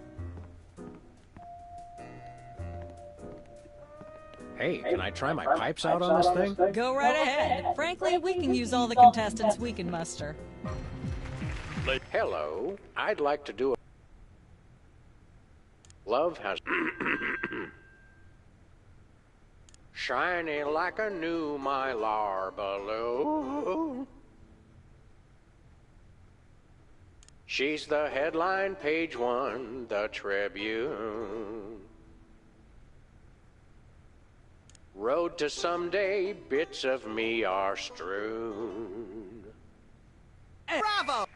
Hey, can I try my pipes out on this thing? Go right ahead. Frankly, we can use all the contestants we can muster. Hello, I'd like to do a... Love has... Shining like a new mylar balloon. She's the headline, page 1, the Tribune. Road to someday, bits of me are strewn. Bravo!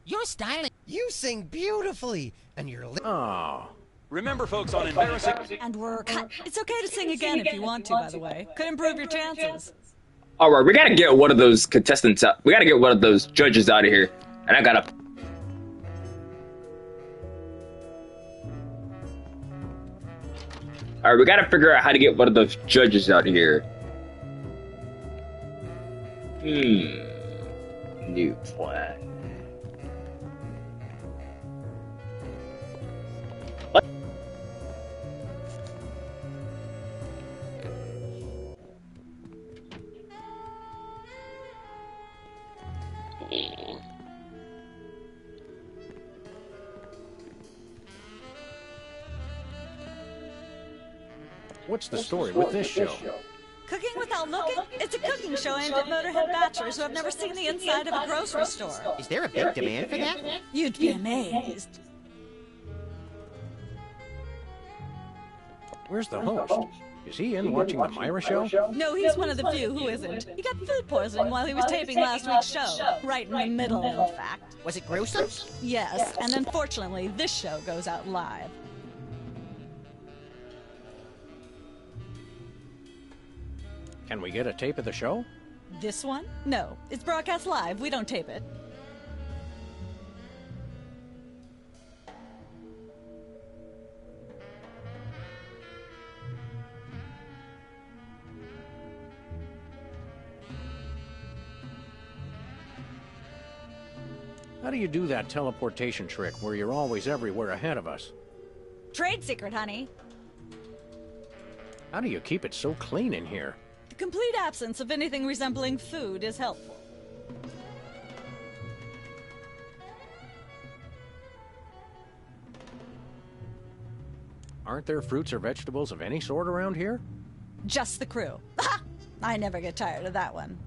Your styling. You sing beautifully, and you're. Oh. Remember, folks, on embarrassing. And we're cut. It's okay to sing again if you want to, by the way. Could improve your chances. All right, we gotta get one of those contestants out. We gotta get one of those judges out of here. And I gotta. All right, we gotta figure out how to get one of those judges out of here. New plan. What's the story with this show? Cooking Without Looking? It's a cooking show aimed at motorhead bachelors who have never seen the inside of a grocery store. Is there a big demand for that? You'd be amazed. Where's the host? Is he in watching the Myra show? No, he's one of the few who isn't. He got food poisoning while he was taping last week's show. Right in the middle, in fact. Was it gruesome? Yes, and unfortunately, this show goes out live. Can we get a tape of the show? This one? No, it's broadcast live. We don't tape it. How do you do that teleportation trick where you're always everywhere ahead of us? Trade secret, honey. How do you keep it so clean in here? The complete absence of anything resembling food is helpful. Aren't there fruits or vegetables of any sort around here? Just the crew. I never get tired of that one.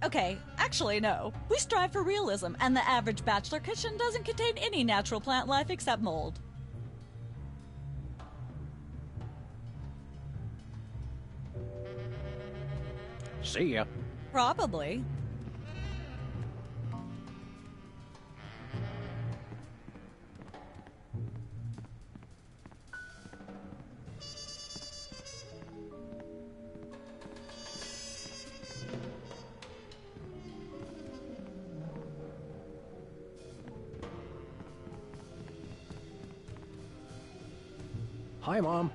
Okay, actually, no. We strive for realism, and the average bachelor kitchen doesn't contain any natural plant life except mold. See ya. Probably. Hi, Mom.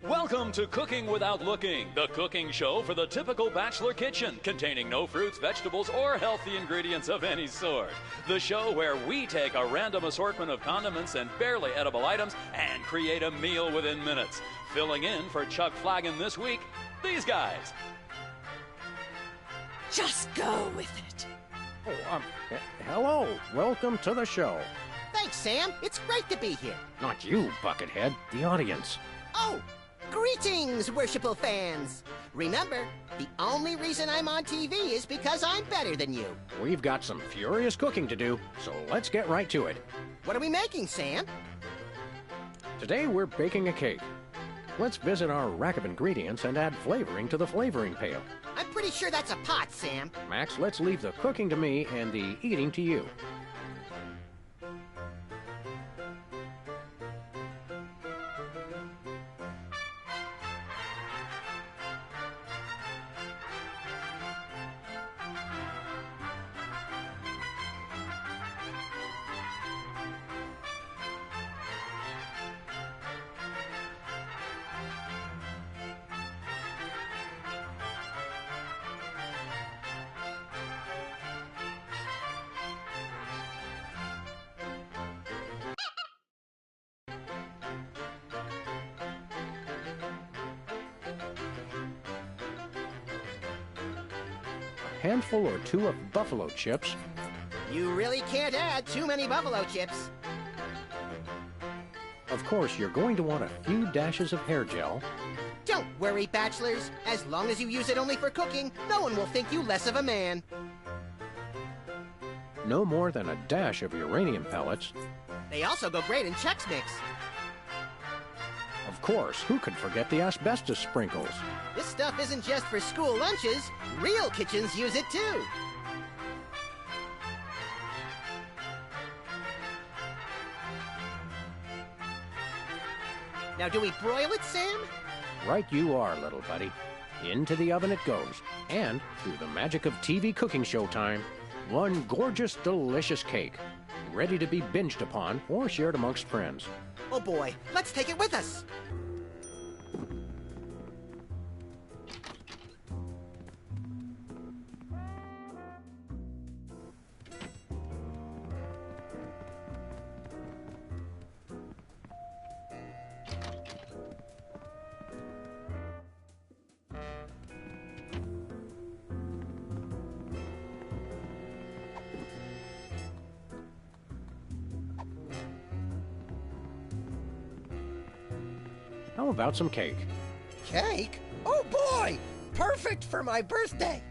Welcome to Cooking Without Looking, the cooking show for the typical bachelor kitchen, containing no fruits, vegetables, or healthy ingredients of any sort. The show where we take a random assortment of condiments and barely edible items and create a meal within minutes. Filling in for Chuck Flagon this week, these guys. Just go with it. Oh, hello. Welcome to the show. Thanks, Sam. It's great to be here. Not you, Buckethead. The audience. Oh, greetings, worshipful fans. Remember, the only reason I'm on TV is because I'm better than you. We've got some furious cooking to do, so let's get right to it. What are we making, Sam? Today we're baking a cake. Let's visit our rack of ingredients and add flavoring to the flavoring pail. I'm pretty sure that's a pot, Sam. Max, let's leave the cooking to me and the eating to you. Handful or two of buffalo chips. You really can't add too many buffalo chips. Of course, you're going to want a few dashes of hair gel. Don't worry, bachelors. As long as you use it only for cooking, no one will think you less of a man. No more than a dash of uranium pellets. They also go great in Chex Mix. Of Of course, who could forget the asbestos sprinkles? This stuff isn't just for school lunches. Real kitchens use it too. Now, do we broil it, Sam? Right you are, little buddy. Into the oven it goes. And, through the magic of TV cooking show time, one gorgeous, delicious cake. Ready to be binged upon or shared amongst friends. Oh boy, let's take it with us. How about some cake? Cake? Oh boy! Perfect for my birthday!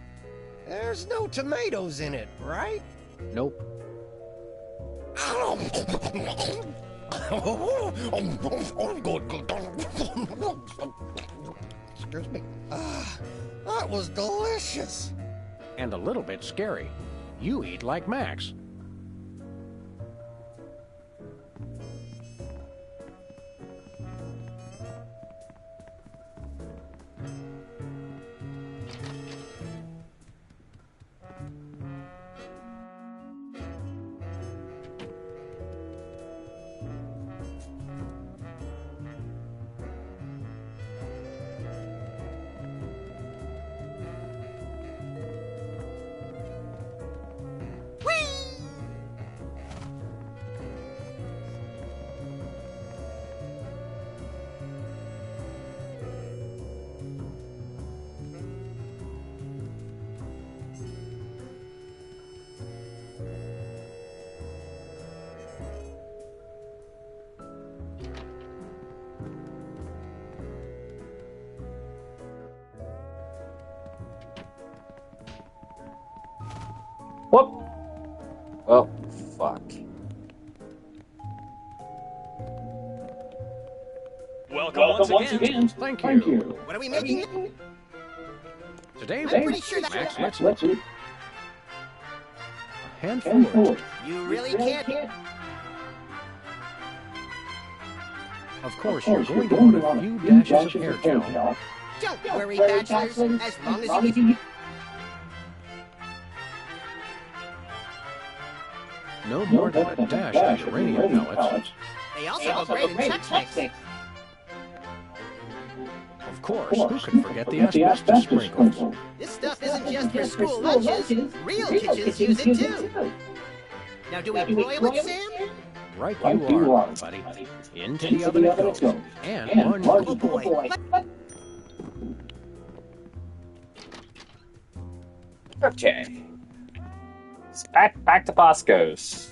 There's no tomatoes in it, right? Nope. Excuse me. That was delicious. And a little bit scary. You eat like Max. Whoop! Oh, fuck. Welcome once again. Thank you. What are we making? Today, I'm pretty sure that... Max, let's eat. A handful. You really can't... Of course, you're going to want a few dashes of hair gel. Don't worry, bachelors, as long as you... No more than a dash of uranium pellets. They also go great in Chex Mix. Of course, who could forget the asbestos sprinkles? This stuff isn't just for school lunches. Real kitchens use it too. Now, do we broil it, Sam? Right you are, buddy. Into the oven it goes. And one... Oh boy. Okay. Back to Bosco's.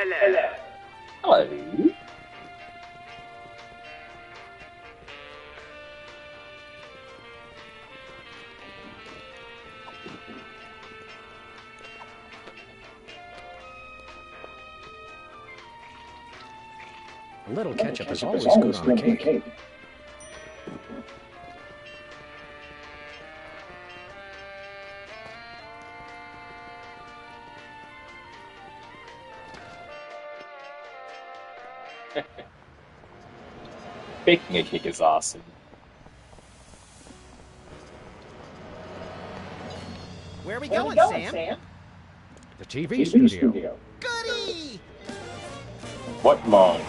Hello. Hello. A little ketchup is always good on a cake. Baking a cake is awesome. Where are we going, Sam? The TV studio. Goody! What mode?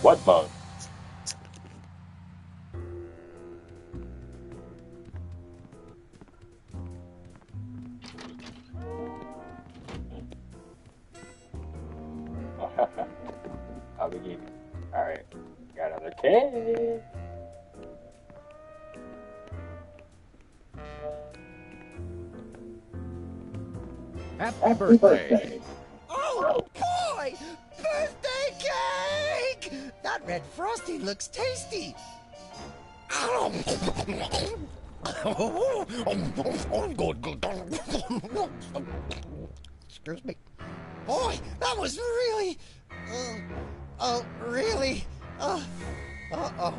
What mode? I'll be giving. Alright. Got another cake. Happy birthday. Oh, boy! Birthday cake! That red frosting looks tasty. Excuse me. Boy, that was really... really... Uh-oh.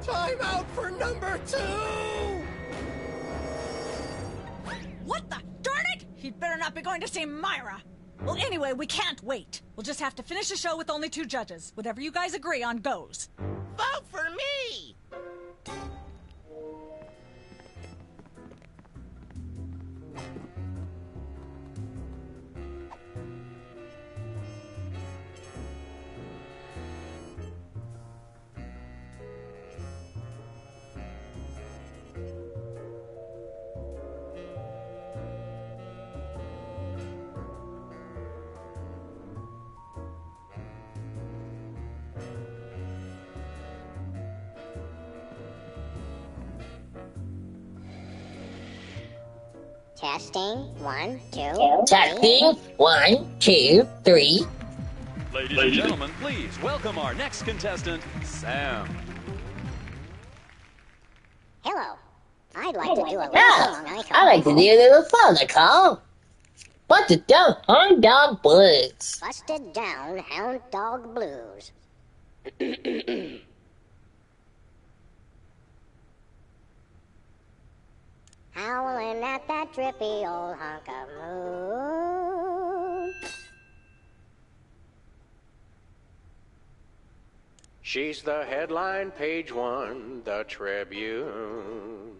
Time out for number 2! What the? Darn it! He'd better not be going to see Myra. Well, anyway, we can't wait. We'll just have to finish the show with only 2 judges. Whatever you guys agree on goes. Vote for me! Testing, 1, 2, Testing, 1, 2, 3. Ladies and gentlemen, please welcome our next contestant, Sam. Hello. I'd like to do a little song I I like to do a little song I call Busted Down Hound Dog Blues. Busted Down Hound Dog Blues. Howling at that drippy old hunk of moon. She's the headline, page 1, the Tribune.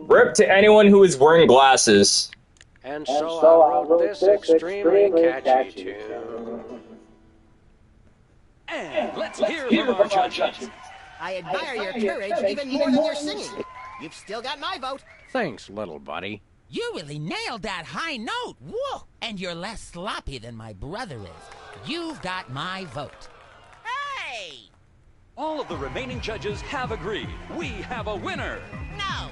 Rip to anyone who is wearing glasses. And so I wrote this extremely catchy tune. And let's hear from our judges. I admire your courage even more than your singing. You've still got my vote. Thanks, little buddy. You really nailed that high note. Whoa! And you're less sloppy than my brother is. You've got my vote. Hey! All of the remaining judges have agreed. We have a winner. No!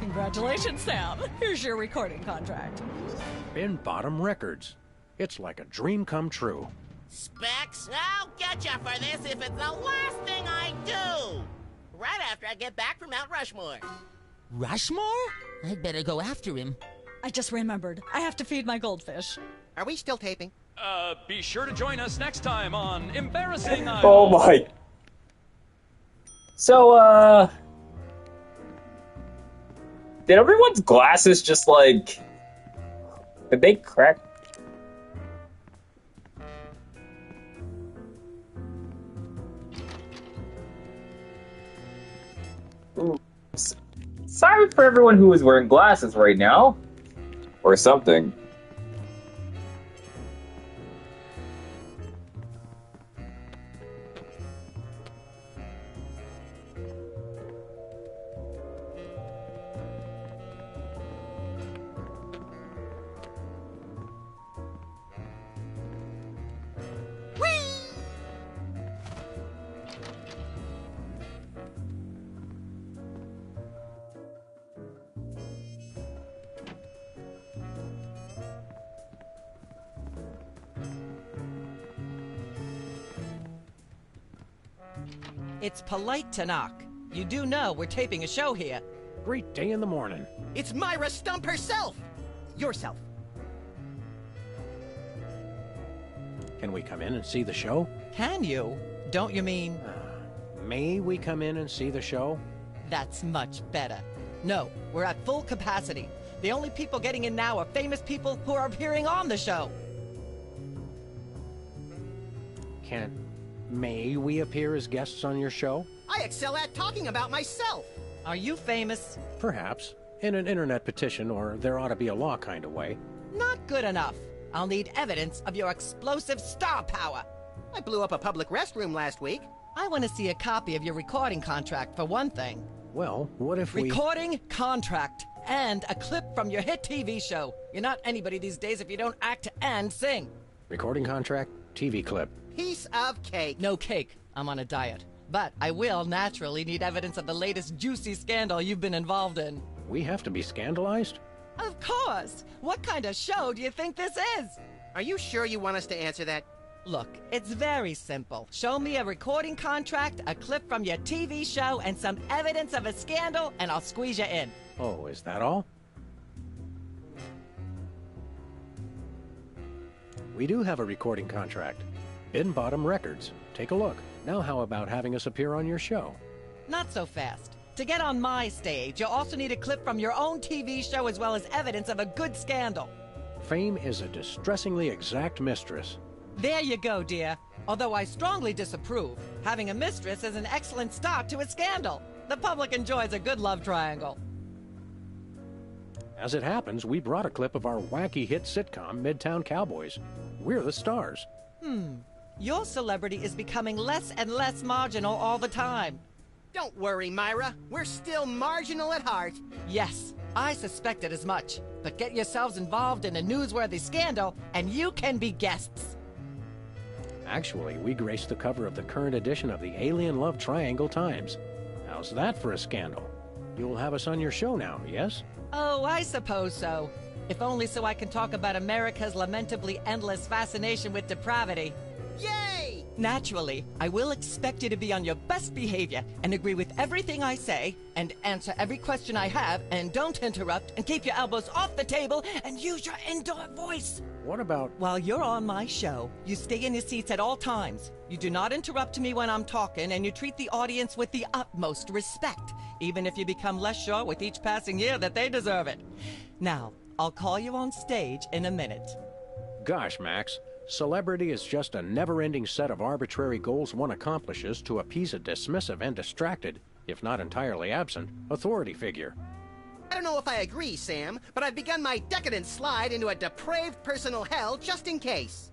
Congratulations, Sam. Here's your recording contract. In Bottom Records. It's like a dream come true. Specs, I'll get you for this if it's the last thing I do. Right after I get back from Mount Rushmore. Rushmore? I'd better go after him. I just remembered. I have to feed my goldfish. Are we still taping? Be sure to join us next time on Embarrassing Idol. Oh my. So, did everyone's glasses just like... Did they crack? Oops. Sorry for everyone who is wearing glasses right now. Or something. It's polite to knock. You do know we're taping a show here. Great day in the morning. It's Myra Stump herself! Yourself. Can we come in and see the show? Can you? Don't you mean... May we come in and see the show? That's much better. No, we're at full capacity. The only people getting in now are famous people who are appearing on the show. May we appear as guests on your show? I excel at talking about myself. Are you famous? Perhaps. In an internet petition, or there ought to be a law kind of way. Not good enough. I'll need evidence of your explosive star power. I blew up a public restroom last week. I want to see a copy of your recording contract, for one thing. Well, what if we... Recording contract. and a clip from your hit TV show. You're not anybody these days if you don't act and sing. Recording contract, TV clip. Piece of cake. No cake. I'm on a diet. But I will naturally need evidence of the latest juicy scandal you've been involved in. We have to be scandalized? Of course! What kind of show do you think this is? Are you sure you want us to answer that? Look, it's very simple. Show me a recording contract, a clip from your TV show, and some evidence of a scandal, and I'll squeeze you in. Oh, is that all? We do have a recording contract. Bin Bottom Records. Take a look. Now how about having us appear on your show? Not so fast. To get on my stage, you'll also need a clip from your own TV show as well as evidence of a good scandal. Fame is a distressingly exact mistress. There you go, dear. Although I strongly disapprove, having a mistress is an excellent start to a scandal. The public enjoys a good love triangle. As it happens, we brought a clip of our wacky hit sitcom, Midtown Cowboys. We're the stars. Your celebrity is becoming less and less marginal all the time. Don't worry, Myra. We're still marginal at heart. Yes, I suspected as much. But get yourselves involved in a newsworthy scandal, and you can be guests. Actually, we graced the cover of the current edition of the Alien Love Triangle Times. How's that for a scandal? You'll have us on your show now, yes? Oh, I suppose so. If only so I can talk about America's lamentably endless fascination with depravity. Yay! Naturally, I will expect you to be on your best behavior and agree with everything I say and answer every question I have and don't interrupt and keep your elbows off the table and use your indoor voice. What about... While you're on my show, you stay in your seats at all times. You do not interrupt me when I'm talking and you treat the audience with the utmost respect, even if you become less sure with each passing year that they deserve it. Now, I'll call you on stage in a minute. Gosh, Max. Celebrity is just a never-ending set of arbitrary goals one accomplishes to appease a dismissive and distracted, if not entirely absent, authority figure. I don't know if I agree, Sam, but I've begun my decadent slide into a depraved personal hell just in case.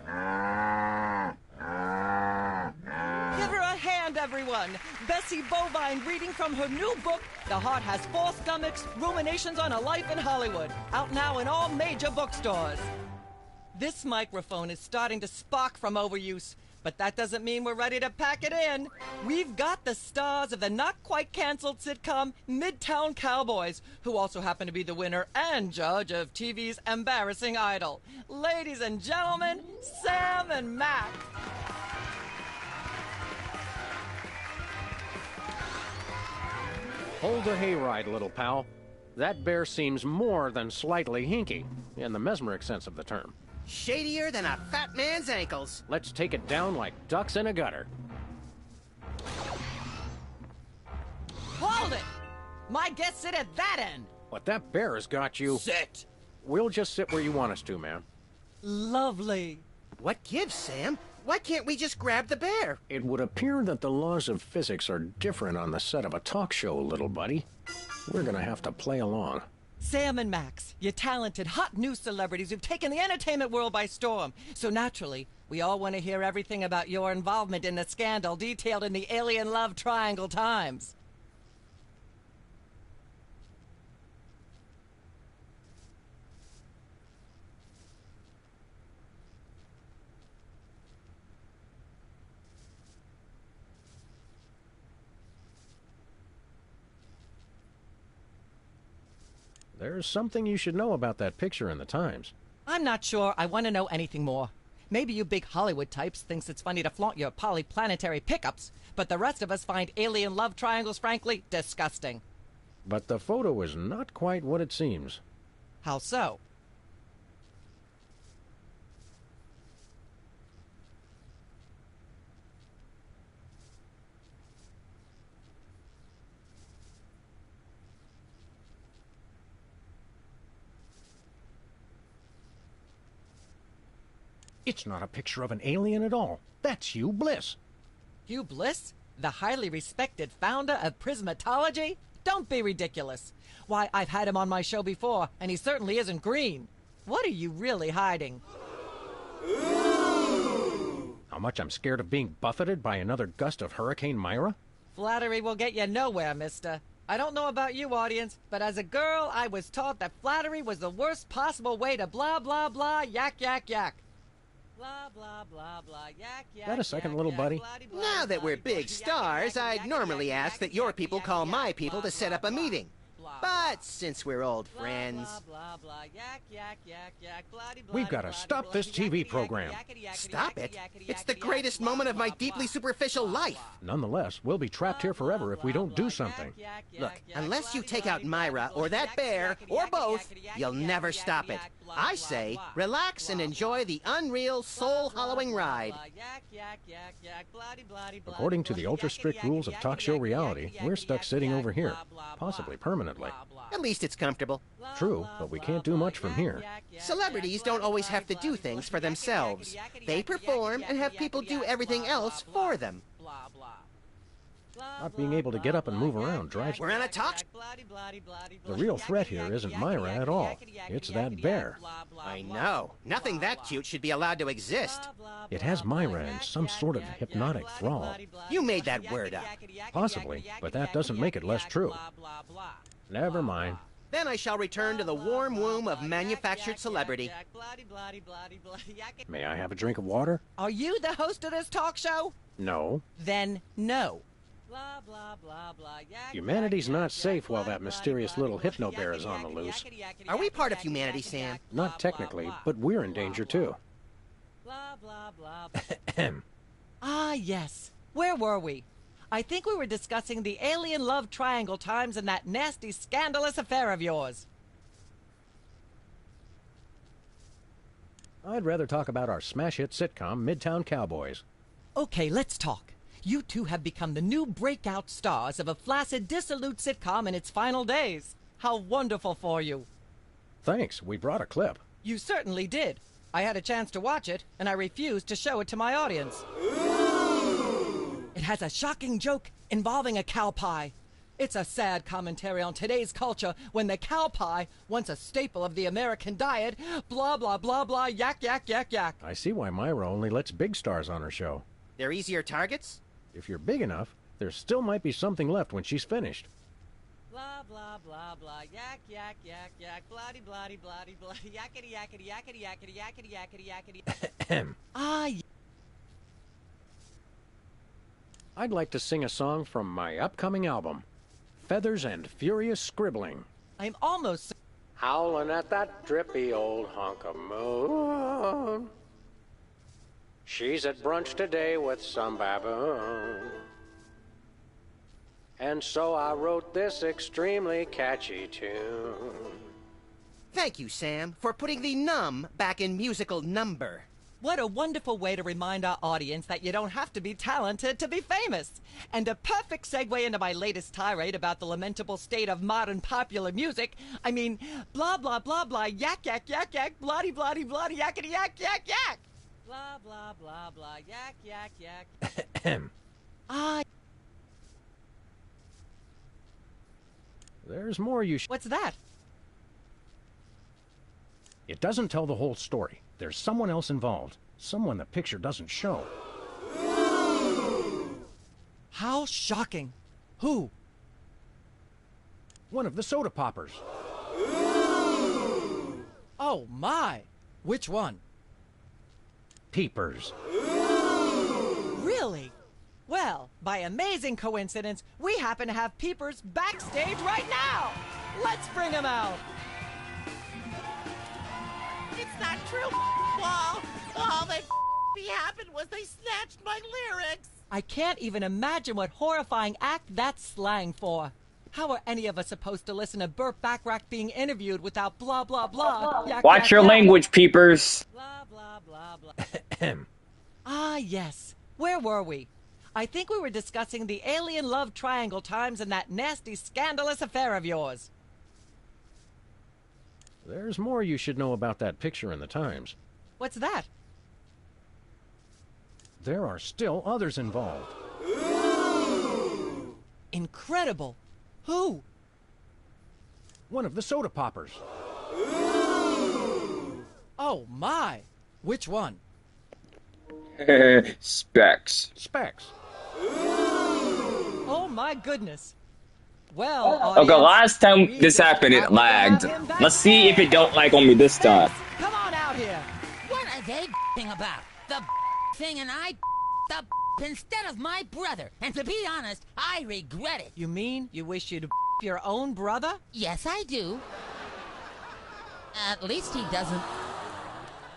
Give her a hand, everyone! Bessie Bovine reading from her new book, The Heart Has Four Stomachs, Ruminations on a Life in Hollywood, out now in all major bookstores. This microphone is starting to spark from overuse, but that doesn't mean we're ready to pack it in. We've got the stars of the not-quite-canceled sitcom Midtown Cowboys, who also happen to be the winner and judge of TV's Embarrassing Idol. Ladies and gentlemen, Sam and Mac. Hold the hayride, little pal. That bear seems more than slightly hinky, in the mesmeric sense of the term. Shadier than a fat man's ankles. Let's take it down like ducks in a gutter. Hold it! My guests sit at that end. But that bear has got you... Sit! We'll just sit where you want us to, man. Lovely. What gives, Sam? Why can't we just grab the bear? It would appear that the laws of physics are different on the set of a talk show, little buddy. We're gonna have to play along. Sam and Max, you're talented, hot new celebrities who've taken the entertainment world by storm. So naturally, we all want to hear everything about your involvement in the scandal detailed in the Alien Love Triangle Times. There's something you should know about that picture in the Times. I'm not sure I want to know anything more. Maybe you big Hollywood types thinks it's funny to flaunt your polyplanetary pickups, but the rest of us find alien love triangles, frankly, disgusting. But the photo is not quite what it seems. How so? It's not a picture of an alien at all. That's Hugh Bliss. Hugh Bliss? The highly respected founder of Prismatology? Don't be ridiculous. Why, I've had him on my show before, and he certainly isn't green. What are you really hiding? How much I'm scared of being buffeted by another gust of Hurricane Myra? Flattery will get you nowhere, mister. I don't know about you, audience, but as a girl, I was taught that flattery was the worst possible way to blah, blah, blah, yak, yak, yak. Blah, blah, blah, blah, yak, yak, That a second, little buddy? Now that we're big stars, I'd normally ask that your people call my people to set up a meeting. But since we're old friends... We've got to stop this TV program. Stop it? It's the greatest moment of my deeply superficial life. Nonetheless, we'll be trapped here forever if we don't do something. Look, unless you take out Myra or that bear, or both, you'll never stop it. I say, relax and enjoy the unreal, soul-hollowing ride. According to the ultra-strict rules of talk show reality, we're stuck sitting over here, possibly permanently. At least it's comfortable. True, but we can't do much from here. Celebrities don't always have to do things for themselves. They perform and have people do everything else for them. Not being able to get up and move around drives me. We're on a talk. The real threat here isn't Myra at all. It's that bear. I know. Nothing that cute should be allowed to exist. It has Myra in some sort of hypnotic thrall. You made that word up. Possibly, but that doesn't make it less true. Never mind. Then I shall return to the warm womb of manufactured celebrity. May I have a drink of water? Are you the host of this talk show? No. Then no. Humanity's not safe while that mysterious little hypno bear is on the loose. Are we part of humanity, Sam? Not technically, but we're in danger too. Ah, yes. Where were we? I think we were discussing the alien love triangle times and that nasty, scandalous affair of yours. I'd rather talk about our smash hit sitcom, Midtown Cowboys. Okay, let's talk. You two have become the new breakout stars of a flaccid, dissolute sitcom in its final days. How wonderful for you. Thanks, we brought a clip. You certainly did. I had a chance to watch it, and I refused to show it to my audience. It has a shocking joke involving a cow pie. It's a sad commentary on today's culture when the cow pie, once a staple of the American diet, blah, blah, blah, blah, yak, yak, yak, yak. I see why Myra only lets big stars on her show. They're easier targets? If you're big enough, there still might be something left when she's finished. Blah, blah, blah, blah, yak, yak, yak, yak, blah-de, blah-de, blah-de, blah, yakety, yakety, yakety, yakety, yakety, yakety, yakety. Ah, I'd like to sing a song from my upcoming album, Feathers and Furious Scribbling. I'm almost... Howling at that drippy old hunk of moon. She's at brunch today with some baboon. And so I wrote this extremely catchy tune. Thank you, Sam, for putting the num back in musical number. What a wonderful way to remind our audience that you don't have to be talented to be famous. And a perfect segue into my latest tirade about the lamentable state of modern popular music. I mean, blah, blah, blah, blah, yak, yak, yak, yak, bloody, bloody, bloody, yakety, yak, yak, yak. Blah, blah, blah, blah, yak, yak, yak. Ah. There's more you should... What's that? It doesn't tell the whole story. There's someone else involved. Someone the picture doesn't show. How shocking. Who? One of the soda poppers. Oh, my. Which one? Peepers. Really? Well, by amazing coincidence, we happen to have Peepers backstage right now. Let's bring him out. It's not true, Wall. All that happened was they snatched my lyrics. I can't even imagine what horrifying act that's slang for. How are any of us supposed to listen to Burt Bacharach being interviewed without blah, blah, blah? Yak, Watch yak, your yak. language, peepers. Blah, blah, blah, blah. Ah, yes. Where were we? I think we were discussing the alien love triangle times and that nasty, scandalous affair of yours. There's more you should know about that picture in the Times. What's that? There are still others involved. Incredible. Who? One of the soda poppers. Oh, my. Which one? Specs. Specs. Oh, my goodness. Well, Okay, audience, last time we this just happened, it have to lagged. have him Let's see if it don't lag on me this time. Come on out here. What are they about? The thing and I the instead of my brother. And to be honest, I regret it. You mean you wish you'd your own brother? Yes, I do. At least he doesn't.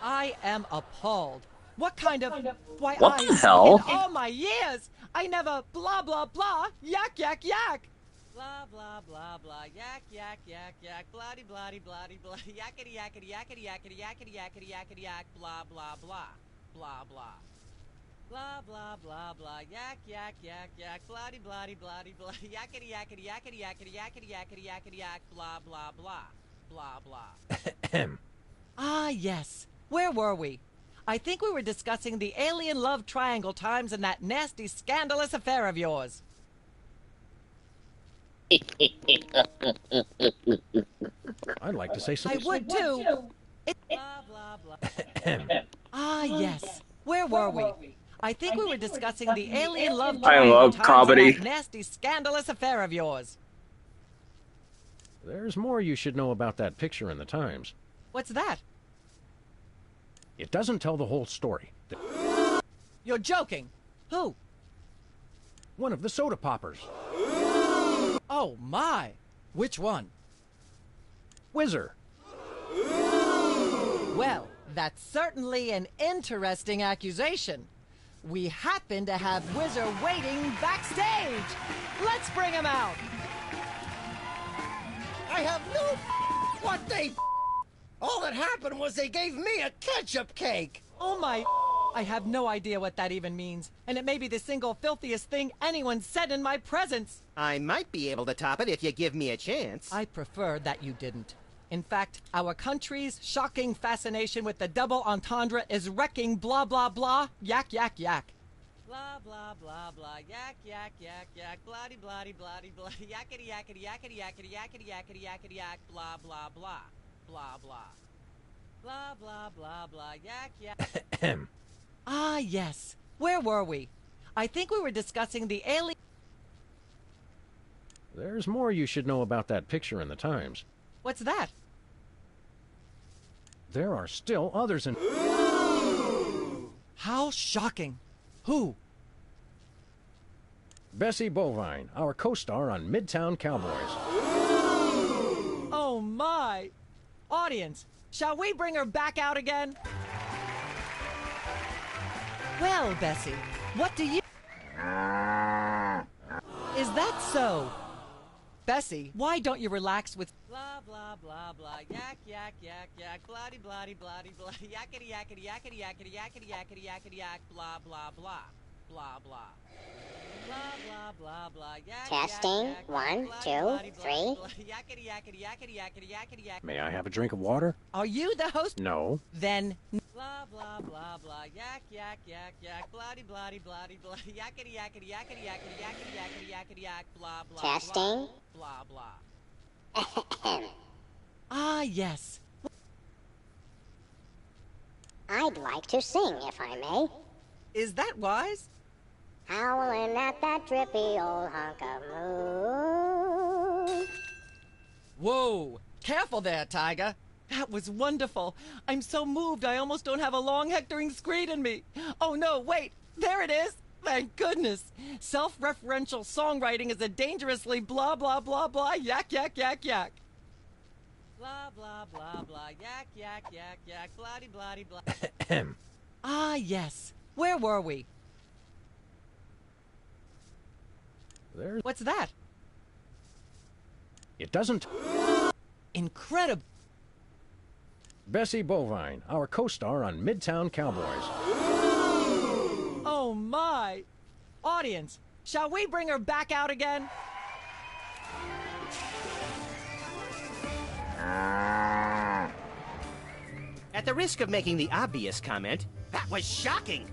I am appalled. What kind of... Why, What I the hell? In all my years, I never blah, blah, blah, yak, yak, yak. Blah, blah, blah, blah, yak, yak, yak, yak, bloody, bloody, bloody, bloody, yakety, yakety, yakety, yakety, yakety, yakety, yakety, yak, blah, blah, blah, blah, blah. Blah, blah, blah, blah, yak, yak, yak, yak, bloody, bloody, bloody, bloody, yakety, yakety, yakety, yakety, yakety, yakety, yakety, yak, blah, blah, blah, blah, blah. Ah, yes. Where were we? I think we were discussing the alien love triangle times and that nasty, scandalous affair of yours. I'd like to say I something. would too. Blah, blah, blah. Ah, yes. Where were we? I think we were discussing the alien love I triangle love times comedy. and that nasty, scandalous affair of yours. There's more you should know about that picture in the Times. What's that? It doesn't tell the whole story. You're joking. Who? One of the soda poppers. Oh, my. Which one? Whizzer. Well, that's certainly an interesting accusation. We happen to have Whizzer waiting backstage. Let's bring him out. I have no what they all that happened was they gave me a ketchup cake. Oh my, I have no idea what that even means, and it may be the single filthiest thing anyone said in my presence. I might be able to top it if you give me a chance. I prefer that you didn't. In fact, our country's shocking fascination with the double entendre is wrecking blah blah blah, yak yak yak. Blah blah blah blah, yak yak yak yak, bloody bloody bloody bloody, yakety yakety yakety yakety yakety yakety yakety yak, blah blah blah, blah blah. Blah blah blah blah, yak yak. Ah yes, where were we? I think we were discussing the alien. There's more you should know about that picture in the Times. What's that? There are still others in... How shocking. Who? Bessie Bovine, our co-star on Midtown Cowboys. Oh my! Audience, shall we bring her back out again? Well, Bessie, what do you... Is that so? Bessie, why don't you relax with... Blah, blah, blah, blah, yak, yak, yak, yak, bloody, bloody, bloody, bloody, yakety, yakety, yakety, yakety, yakety, yakety, yakety, yak, blah, blah, blah, blah, blah. Blah, blah, blah, blah, yak, Testing. yak, yak, 1, bloody, 2, bloody, 3. bloody, yakety, yakety, yakety, yakety, yakety, yak. May I have a drink of water? Are you the host? No. Then... Blah, blah, blah, blah, yak, yak, yak, yak, bloody, bloody, bloody, bloody, yakety, yakety, yakety, yakety, yakety, yakety, yakety, yak, blah, blah, Testing. blah, blah. Ah, yes. I'd like to sing, if I may. Is that wise? Howling at that drippy old hunk of moon. Whoa! Careful there, Tiger. That was wonderful. I'm so moved I almost don't have a long hectoring screed in me. Oh no, wait! There it is! Thank goodness! Self-referential songwriting is a dangerously blah blah blah blah yak yak yak yak. Blah blah blah blah yak yak yak yak bloody bloody blah. Ah yes. Where were we? There's... What's that? It doesn't... Incredible. Bessie Bovine, our co-star on Midtown Cowboys. Oh my! Audience, shall we bring her back out again? At the risk of making the obvious comment, that was shocking.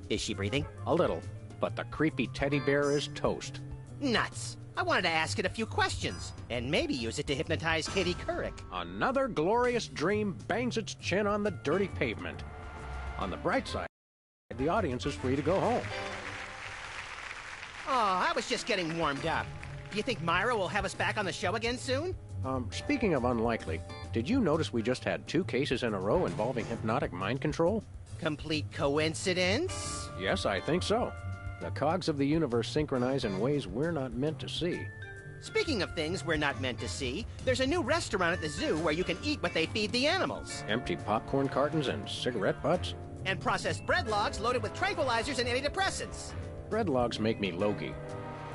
Is she breathing? A little, but the creepy teddy bear is toast. Nuts. I wanted to ask it a few questions, and maybe use it to hypnotize Katie Couric. Another glorious dream bangs its chin on the dirty pavement. On the bright side, the audience is free to go home. Oh, how was just getting warmed up. Do you think Myra will have us back on the show again soon? Speaking of unlikely, did you notice we just had 2 cases in a row involving hypnotic mind control? Complete coincidence? Yes, I think so. The cogs of the universe synchronize in ways we're not meant to see. Speaking of things we're not meant to see, there's a new restaurant at the zoo where you can eat what they feed the animals. Empty popcorn cartons and cigarette butts? And processed bread logs loaded with tranquilizers and antidepressants. Bread logs make me logy.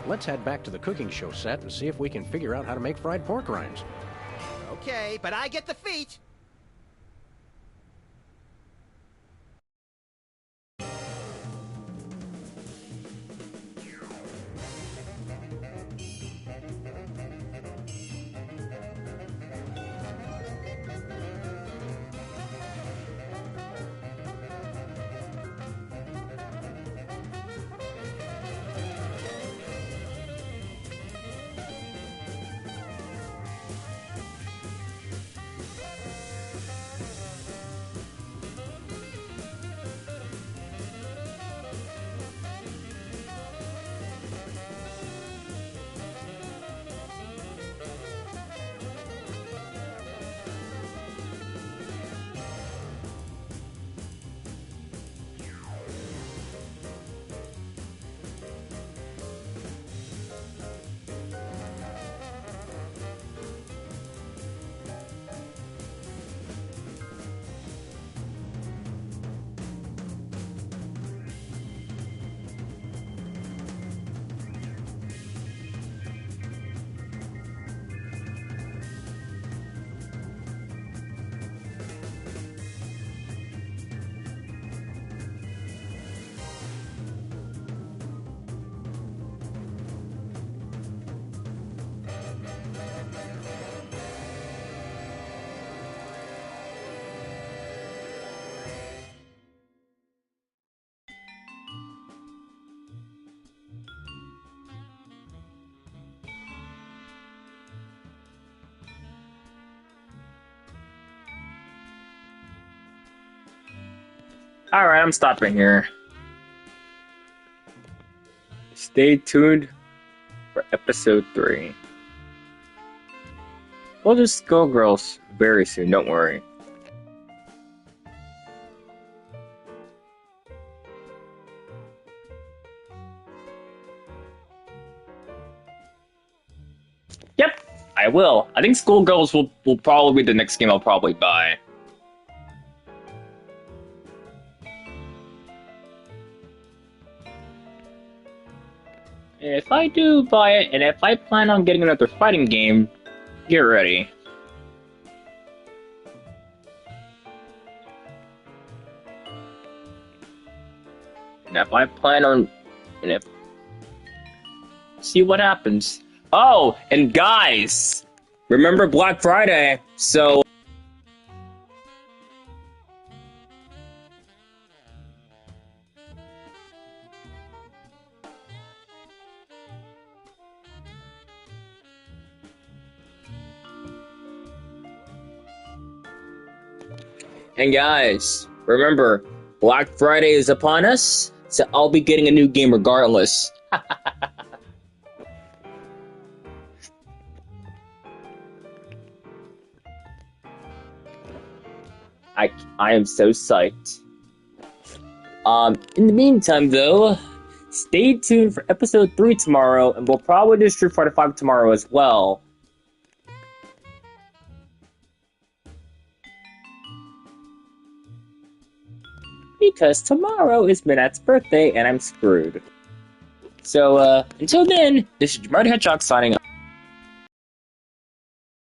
Let's head back to the cooking show set and see if we can figure out how to make fried pork rinds. Okay, but I get the feet. Alright, I'm stopping here. Stay tuned for episode 3. We'll just go girls very soon, don't worry. Yep, I will. I think Schoolgirls will probably be the next game I'll probably buy. If I do buy it, and if I plan on getting another fighting game, get ready. And if I plan on... see what happens. Oh, and guys! Remember Black Friday, so... And guys, remember, Black Friday is upon us, so I'll be getting a new game regardless. I am so psyched. In the meantime though, stay tuned for episode 3 tomorrow, and we'll probably do Street Fighter 5 tomorrow as well. Because tomorrow is Minette's birthday and I'm screwed. So, until then, this is Jamari Hedgehog signing off.